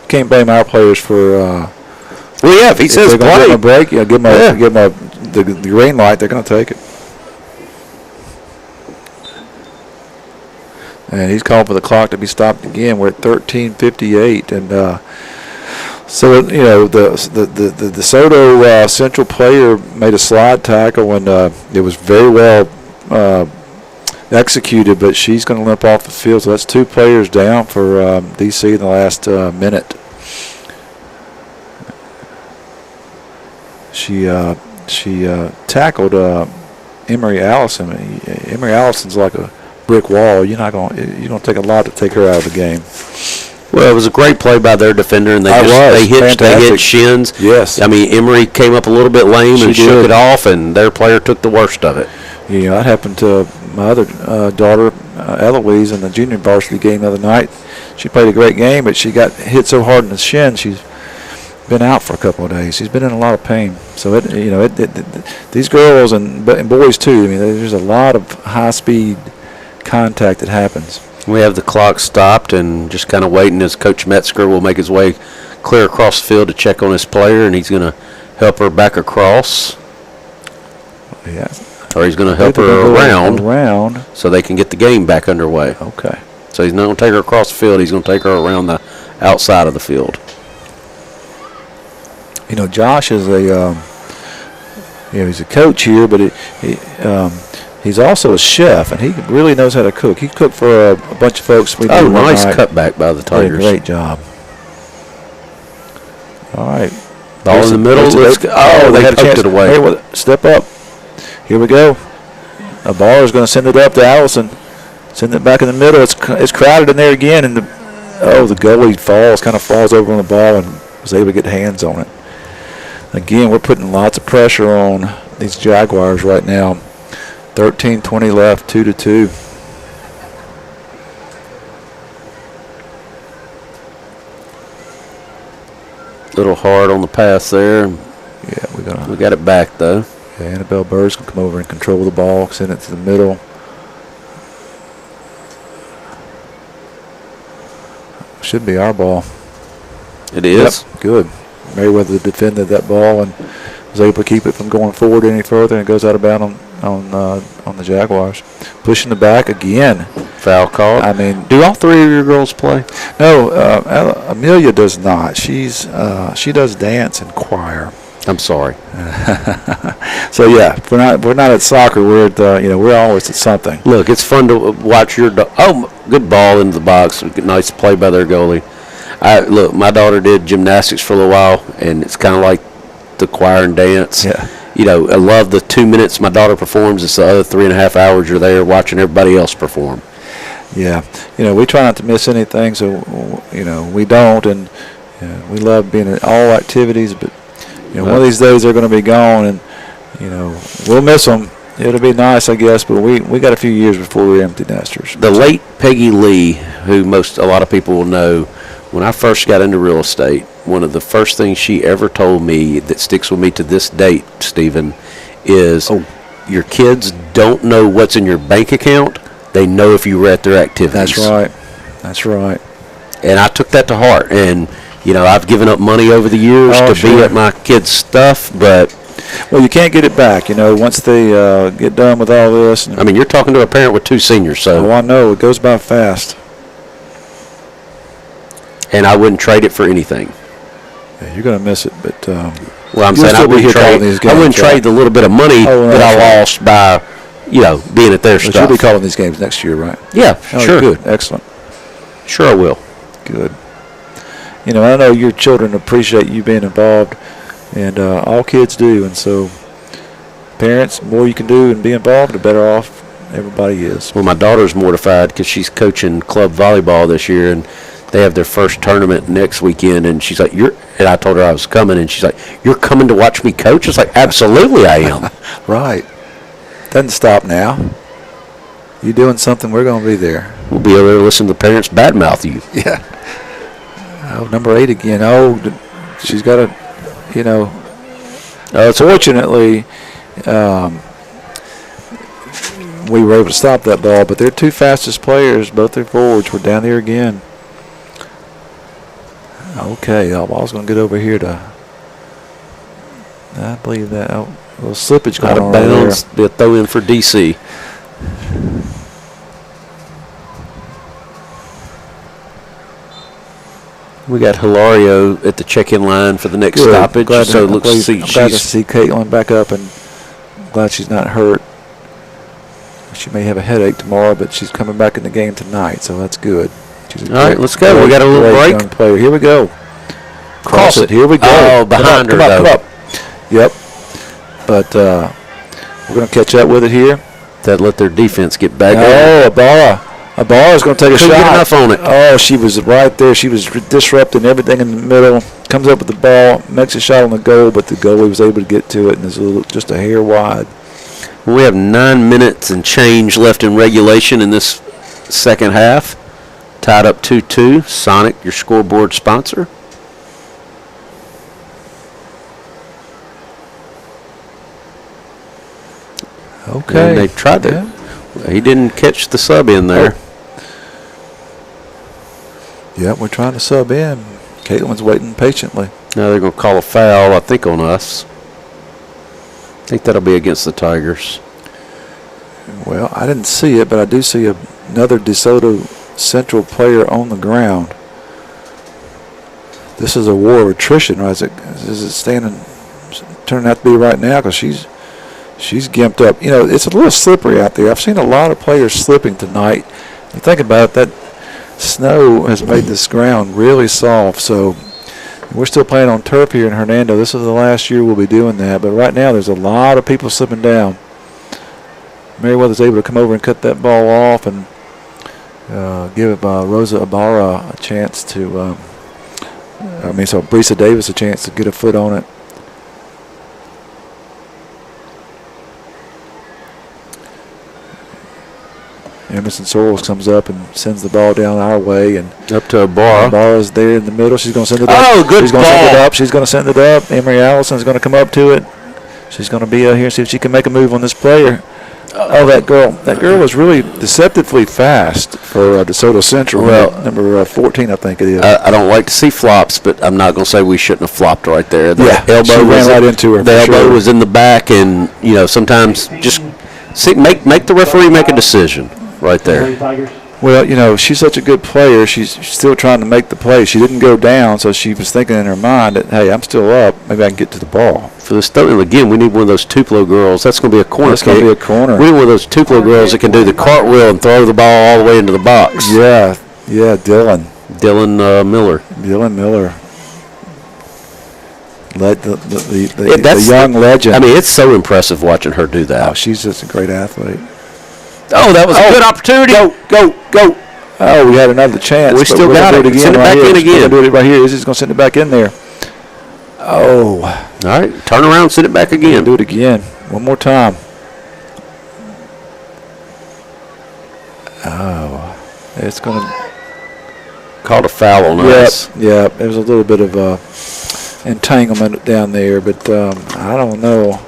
S2: Can't blame our players for.
S1: Well, yeah, if he says
S2: they're
S1: play,
S2: give him a break. Yeah, give him the green light. They're going to take it. And he's calling for the clock to be stopped again. We're at 13:58, and so the DeSoto Central player made a slide tackle, and it was very well executed. But she's going to limp off the field. So that's 2 players down for DC in the last minute. She tackled Emery Allison. Emery Allison's like a brick wall. You don't take a lot to take her out of the game.
S1: well, it was a great play by their defender, and they hit shins.
S2: Yes.
S1: I mean, Emery came up a little bit lame and shook it off, and their player took the worst of it.
S2: That happened to my other daughter, Eloise, in the junior varsity game the other night. She played a great game, but she got hit so hard in the shin, she's been out for a couple of days. She's been in a lot of pain. So these girls and boys too. I mean, there's a lot of high-speed contact that happens.
S1: We have the clock stopped and just kind of waiting as Coach Metzger will make his way clear across the field to check on his player, and he's going to help her back across.
S2: Yeah.
S1: Or he's going to help her
S2: around
S1: so they can get the game back underway.
S2: Okay.
S1: So he's not going to take her across the field. He's going to take her around the outside of the field.
S2: Josh is he's a coach here, but he's also a chef, and he really knows how to cook. He cooked for a bunch of folks.
S1: Nice cutback by the Tigers.
S2: Great job. All right.
S1: Ball in the middle. They poked it away.
S2: Hey, step up. Here we go. A baller is going to send it up to Allison. Send it back in the middle. It's crowded in there again, and the goalie falls over on the ball and was able to get hands on it. Again, we're putting lots of pressure on these Jaguars right now. 13:20 left, 2-2.
S1: Little hard on the pass there.
S2: Yeah,
S1: we got it back though.
S2: Yeah, Annabelle Bird's going to come over and control the ball, send it to the middle. Should be our ball.
S1: It is.
S2: Yep, good. Merriweather defended that ball and was able to keep it from going forward any further, and it goes out of bounds on the Jaguars. Pushing the back again.
S1: Foul call.
S2: I mean,
S1: do all 3 of your girls play?
S2: No, Amelia does not. She does dance and choir.
S1: I'm sorry.
S2: So yeah, we're not at soccer. We're at we're always at something.
S1: Look, it's fun to watch your good ball into the box. Nice play by their goalie. Look, my daughter did gymnastics for a little while, and it's kind of like the choir and dance.
S2: Yeah.
S1: I love the 2 minutes my daughter performs. It's the other 3.5 hours you're there watching everybody else perform.
S2: Yeah. We try not to miss anything, so we don't, and we love being at all activities, but one of these days they're going to be gone, and we'll miss them. It'll be nice, I guess, but we got a few years before we're empty nesters.
S1: The late Peggy Lee, who a lot of people will know, when I first got into real estate, one of the first things she ever told me that sticks with me to this date, Stephen, is your kids don't know what's in your bank account. They know if you were at their activities.
S2: That's right.
S1: And I took that to heart. And, I've given up money over the years to be at my kids' stuff, but...
S2: Well, you can't get it back, once they get done with all this.
S1: I mean, you're talking to a parent with 2 seniors, so...
S2: Oh, I know. It goes by fast.
S1: And I wouldn't trade it for anything.
S2: Yeah, you're going to miss it, but...
S1: well, I'm saying I wouldn't trade the little bit of money that I lost by, being at their stuff.
S2: You'll be calling these games next year, right?
S1: Yeah, sure.
S2: Good. Excellent.
S1: Sure I will.
S2: Good. I know your children appreciate you being involved, and all kids do, and so parents, the more you can do and be involved, the better off everybody is.
S1: Well, my daughter's mortified because she's coaching club volleyball this year, and they have their first tournament next weekend, and she's like, and I told her I was coming, and she's like, you're coming to watch me coach? It's like, absolutely I am.
S2: Right. Doesn't stop now. You doing something, we're going to be there.
S1: We'll be over there listening to the parents badmouth you.
S2: Yeah. Oh, number 8 again. Oh, she's got a, fortunately, we were able to stop that ball, but their 2 fastest players, both their forwards, were down here again. Okay, the ball's going to get over here to, I believe that, a little slippage going on right there.
S1: They'll throw in for DC. We got Hilario at the check-in line for the next stoppage.
S2: Glad
S1: so
S2: to,
S1: looks to see
S2: I'm glad to see Caitlin back up, and I'm glad she's not hurt. She may have a headache tomorrow, but she's coming back in the game tonight, so that's good.
S1: All right, let's go. We got a little break.
S2: Young player. Here we go.
S1: Cross it.
S2: Here we go.
S1: Oh, behind her, though.
S2: Come up. Yep. But we're going to catch up with it here.
S1: That let their defense get back.
S2: Oh, Ibarra's going to take a shot.
S1: Couldn't get enough on it.
S2: Oh, she was right there. She was disrupting everything in the middle. Comes up with the ball, makes a shot on the goal, but the goalie was able to get to it, and is just a hair wide.
S1: We have 9 minutes and change left in regulation in this second half. Tied up 2-2. Sonic, your scoreboard sponsor.
S2: Okay.
S1: And they tried to. Yeah. He didn't catch the sub in there.
S2: Yep, we're trying to sub in. Caitlin's waiting patiently.
S1: Now they're going to call a foul, I think, on us. I think that'll be against the Tigers.
S2: Well, I didn't see it, but I do see another DeSoto Central player on the ground. This is a war of attrition, right? Is it turning out to be right now? Because she's gimped up. It's a little slippery out there. I've seen a lot of players slipping tonight. You think about it, that snow has made this ground really soft. So we're still playing on turf here in Hernando. This is the last year we'll be doing that. But right now there's a lot of people slipping down. Merriweather's able to come over and cut that ball off and give Rosa Ibarra a chance to, Brisa Davis a chance to get a foot on it. Emerson Sorrells comes up and sends the ball down our way, and
S1: up to Ibarra.
S2: Ibarra's there in the middle. She's going to send it up.
S1: Oh, good
S2: She's going to send it up. She's going to send it up. Emery Allison's going to come up to it. She's going to be out here and see if she can make a move on this player. Oh, that girl. That girl was really deceptively fast for DeSoto Central.
S1: Well,
S2: number 14, I think it is.
S1: I don't like to see flops, but I'm not going to say we shouldn't have flopped right there. The elbow
S2: she ran right into her.
S1: The elbow was in the back, and sometimes just make the referee make a decision right there.
S2: Well, she's such a good player. She's still trying to make the play. She didn't go down, so she was thinking in her mind that, hey, I'm still up. Maybe I can get to the ball.
S1: For this again, we need one of those Tupelo girls. That's going to be a corner.
S2: That's going to be a corner.
S1: We need one of those Tupelo girls that can do the cartwheel and throw the ball all the way into the box.
S2: Yeah, Dylan
S1: Miller.
S2: Dylan Miller. The young legend.
S1: I mean, it's so impressive watching her do that.
S2: Oh, she's just a great athlete.
S1: Oh, that was a good opportunity. Go.
S2: Oh, we had another chance.
S1: We still got it. Send it back in again.
S2: We're going to do it right here. Izzy's going to send it back in there. Oh.
S1: All right, turn around, send it back again.
S2: Do it again. One more time. Oh. It's going to.
S1: Called a foul on us.
S2: Yeah, there was a little bit of entanglement down there, but I don't know.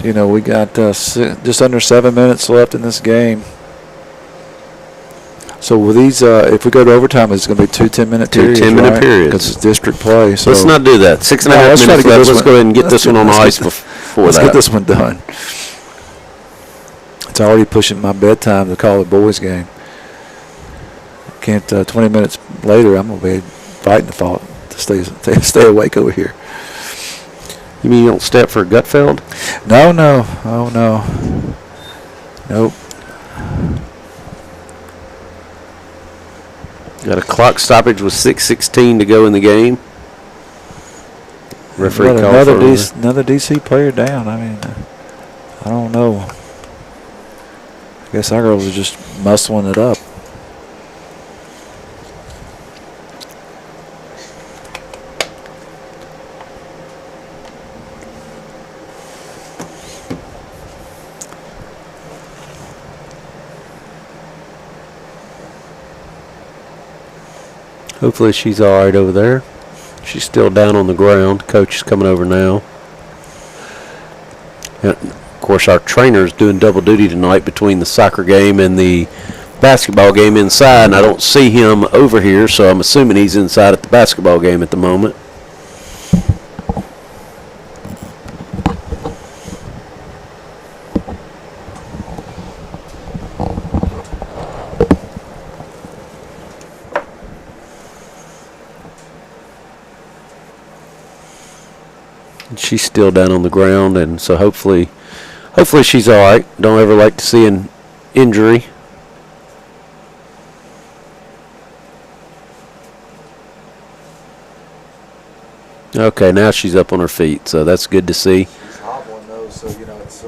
S2: We got just under 7 minutes left in this game. So with these, if we go to overtime, it's going to be 2 10-minute periods.
S1: 10-minute periods.
S2: Because it's district play. So
S1: let's not do that. 6.5 minutes left. Let's go ahead and get this one on ice before that.
S2: Let's get this one done. It's already pushing my bedtime to call the boys' game. Can't 20 minutes later, I'm going to be fighting the thought to stay awake over here.
S1: You mean you don't step for a Gutfeld?
S2: No. Oh, no. Nope.
S1: Got a clock stoppage with 6:16 to go in the game. Referee called
S2: another DC player down. I mean, I don't know. I guess our girls are just muscling it up.
S1: Hopefully she's all right over there. She's still down on the ground. Coach is coming over now. And of course, our trainer is doing double duty tonight between the soccer game and the basketball game inside, and I don't see him over here, so I'm assuming he's inside at the basketball game at the moment. She's still down on the ground, and so hopefully she's all right. Don't ever like to see an injury. Okay, now she's up on her feet, so that's good to see.
S2: She's hobbling though, so it's.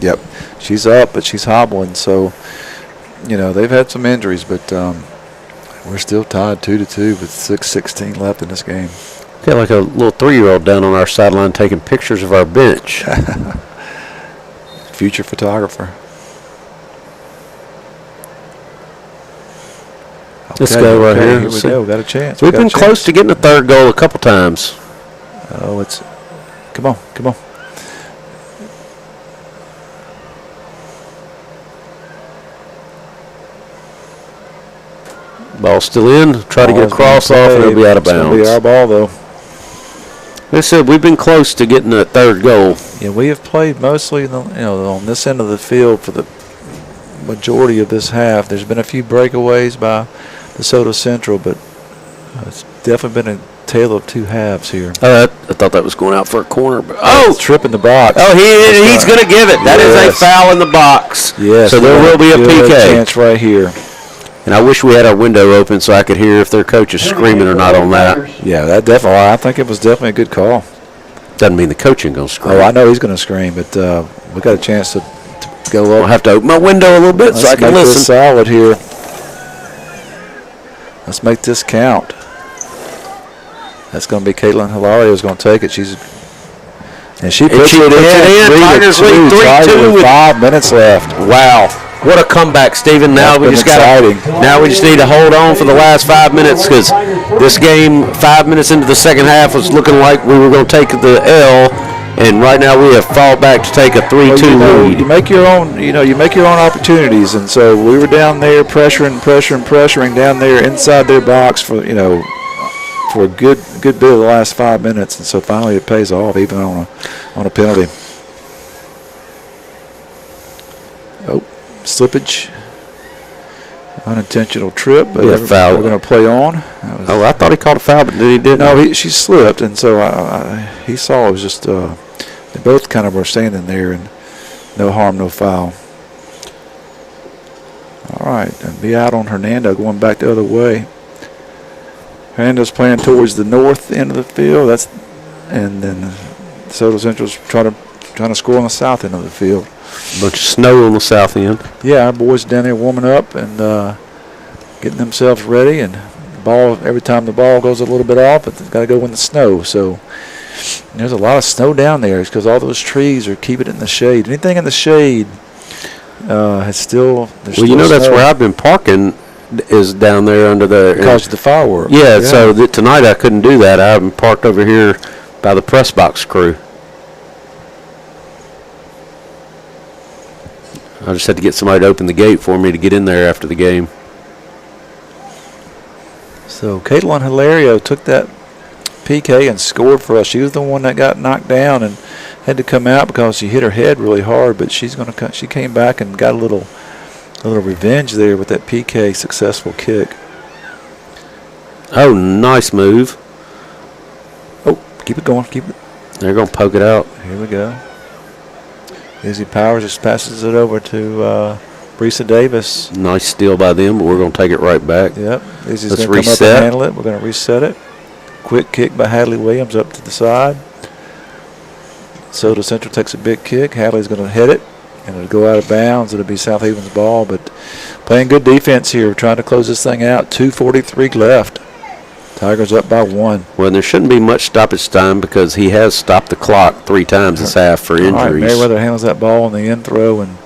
S2: Yep, she's up, but she's hobbling. So, they've had some injuries, but we're still tied 2-2 with 6:16 left in this game.
S1: Got like a little 3-year-old down on our sideline taking pictures of our bench.
S2: Future photographer.
S1: Let's go right here.
S2: Here we go. Got a chance.
S1: We've been close to getting a third goal a couple times.
S2: Oh, come on.
S1: Ball still in. Try to get a cross off, and it'll be out of bounds.
S2: It'll be our ball, though.
S1: Like I said, we've been close to getting a third goal.
S2: Yeah, we have played mostly, on this end of the field for the majority of this half. There's been a few breakaways by DeSoto Central, but it's definitely been a tale of two halves here.
S1: I thought that was going out for a corner. But
S2: trip in the box.
S1: Oh, he's going to give it. That is a foul in the box.
S2: Yes.
S1: So there will be a PK.
S2: Chance right here.
S1: And I wish we had our window open so I could hear if their coach is screaming or not on that.
S2: Yeah, that definitely. I think it was definitely a good call.
S1: Doesn't mean the coach ain't going to scream.
S2: Oh, I know he's going to scream, but we got a chance to go up.
S1: I'll have to open my window a little bit so I can listen.
S2: Let's make this solid here. Let's make this count. That's going to be Caitlin Hilario who's going to take it. She puts it in.
S1: Tigers lead 3-2
S2: with 5 minutes left.
S1: Wow. What a comeback, Stephen. Now we just need to hold on for the last 5 minutes, because this game, 5 minutes into the second half, was looking like we were going to take the L, and right now we have fought back to take a 3-2 lead.
S2: You make your own, you make your own opportunities, and so we were down there pressuring down there inside their box for a good bit of the last 5 minutes, and so finally it pays off even on a penalty. Oh. Slippage, unintentional trip, but we're going to play on.
S1: I thought he called a foul, but he didn't.
S2: No, she slipped, and so he saw it was just they both kind of were standing there, and no harm, no foul. All right, and be out on Hernando going back the other way. Hernando's playing towards the north end of the field. And then DeSoto Central's trying to score on the south end of the field.
S1: Bunch of snow on the south end.
S2: Yeah, our boys down there warming up and getting themselves ready. And the ball, every time the ball goes a little bit off, it's got to go in the snow. So there's a lot of snow down there. It's because all those trees are keeping it in the shade. Anything in the shade has still.
S1: Well, that's where I've been parking. Is down there under the
S2: because of the fireworks.
S1: Yeah. So tonight I couldn't do that. I'm parked over here by the press box crew. I just had to get somebody to open the gate for me to get in there after the game.
S2: So Caitlin Hilario took that PK and scored for us. She was the one that got knocked down and had to come out because she hit her head really hard. But she came back and got a little revenge there with that PK successful kick.
S1: Oh, nice move.
S2: Oh, keep it going. Keep it.
S1: They're going to poke it out.
S2: Here we go. Izzy Powers just passes it over to Brisa Davis.
S1: Nice steal by them, but we're going to take it right back.
S2: Yep. Izzy's going to come up and handle it. We're going to reset it. Quick kick by Hadley Williams up to the side. DeSoto Central takes a big kick. Hadley's going to hit it, and it'll go out of bounds. It'll be South Haven's ball, but playing good defense here. We're trying to close this thing out. 2:43 left. Tigers up by 1.
S1: Well, there shouldn't be much stoppage time because he has stopped the clock 3 times this half for injuries.
S2: All right, Merriweather handles that ball on the end throw and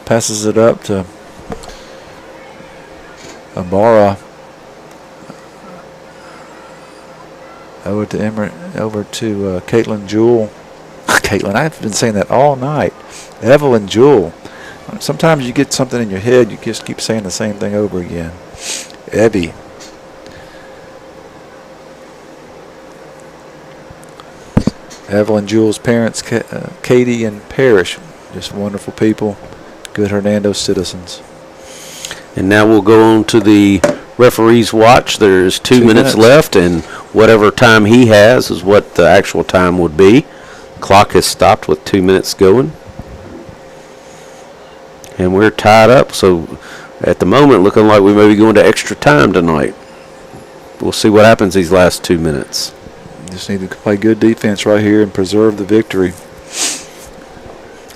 S2: passes it up to Ibarra. Over to Caitlin Jewell. Caitlin, I've been saying that all night. Evelyn Jewell. Sometimes you get something in your head, you just keep saying the same thing over again. Evie. Evelyn Jewell's parents, Katie and Parrish, just wonderful people, good Hernando citizens.
S1: And now we'll go on to the referee's watch. There's 2 minutes left, and whatever time he has is what the actual time would be. Clock has stopped with 2 minutes going. And we're tied up, so at the moment looking like we may be going to extra time tonight. We'll see what happens these last 2 minutes.
S2: Just need to play good defense right here and preserve the victory.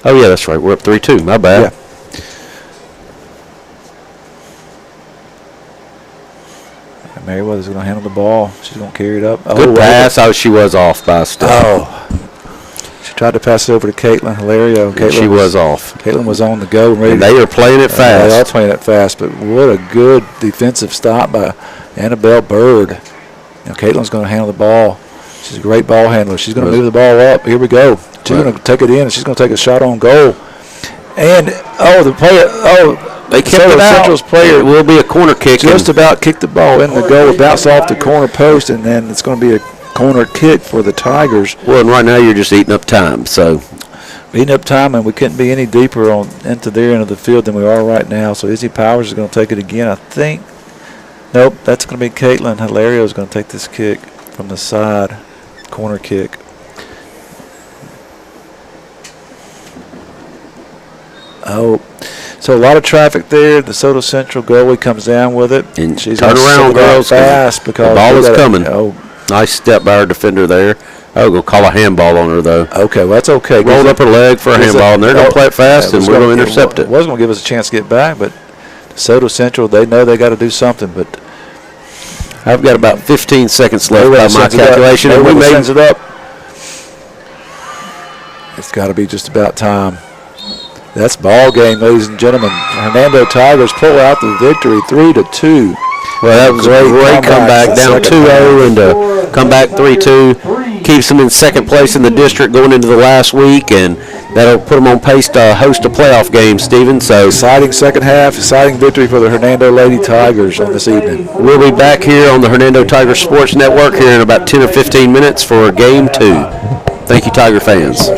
S1: Oh, yeah, that's right. We're up 3-2. My bad.
S2: Yeah. Merriweather's going to handle the ball. She's going to carry it up.
S1: Good pass. Oh, she was off by a step.
S2: Oh. She tried to pass it over to Caitlin Hilario.
S1: She was off.
S2: Caitlin was on the go.
S1: And they are playing it fast.
S2: They are playing it fast, but what a good defensive stop by Annabelle Bird. Now Caitlin's going to handle the ball. She's a great ball handler. She's going to move the ball up. Here we go. She's going to take it in, and she's going to take a shot on goal. And, the player,
S1: they kept it out.
S2: Central's player
S1: it will be a corner kick.
S2: Just about kicked the ball in the goal. It bounced off the corner post, and then it's going to be a corner kick for the Tigers.
S1: Well, and right now you're just eating up time. So
S2: eating up time, and we couldn't be any deeper into their end of the field than we are right now. So Izzy Powers is going to take it again, I think. Nope, that's going to be Caitlin Hilario is going to take this kick from the side, corner kick. So a lot of traffic there. The DeSoto Central goalie comes down with it.
S1: And
S2: she's
S1: turn around, girls.
S2: Fast because
S1: the ball is coming. Nice step by our defender there. I'll go call a handball on her, though.
S2: Okay, well, that's okay.
S1: Rolled up her leg for a handball, and they're going to play it fast, and we're going to intercept it.
S2: It was going to give us a chance to get back, but DeSoto Central, they know they got to do something. But
S1: I've got about 15 seconds left by my calculation, and we made
S2: it up. It's got to be just about time. That's ball game, ladies and gentlemen. Hernando Tigers pull out the victory, 3-2.
S1: Well, that was a great comeback, down 2-0, and to come back 3-2 keeps them in second place in the district going into the last week, and that'll put them on pace to host a playoff game, Stephen. So
S2: exciting second half, exciting victory for the Hernando Lady Tigers on this evening.
S1: We'll be back here on the Hernando Tiger Sports Network here in about 10 or 15 minutes for Game 2. Thank you, Tiger fans.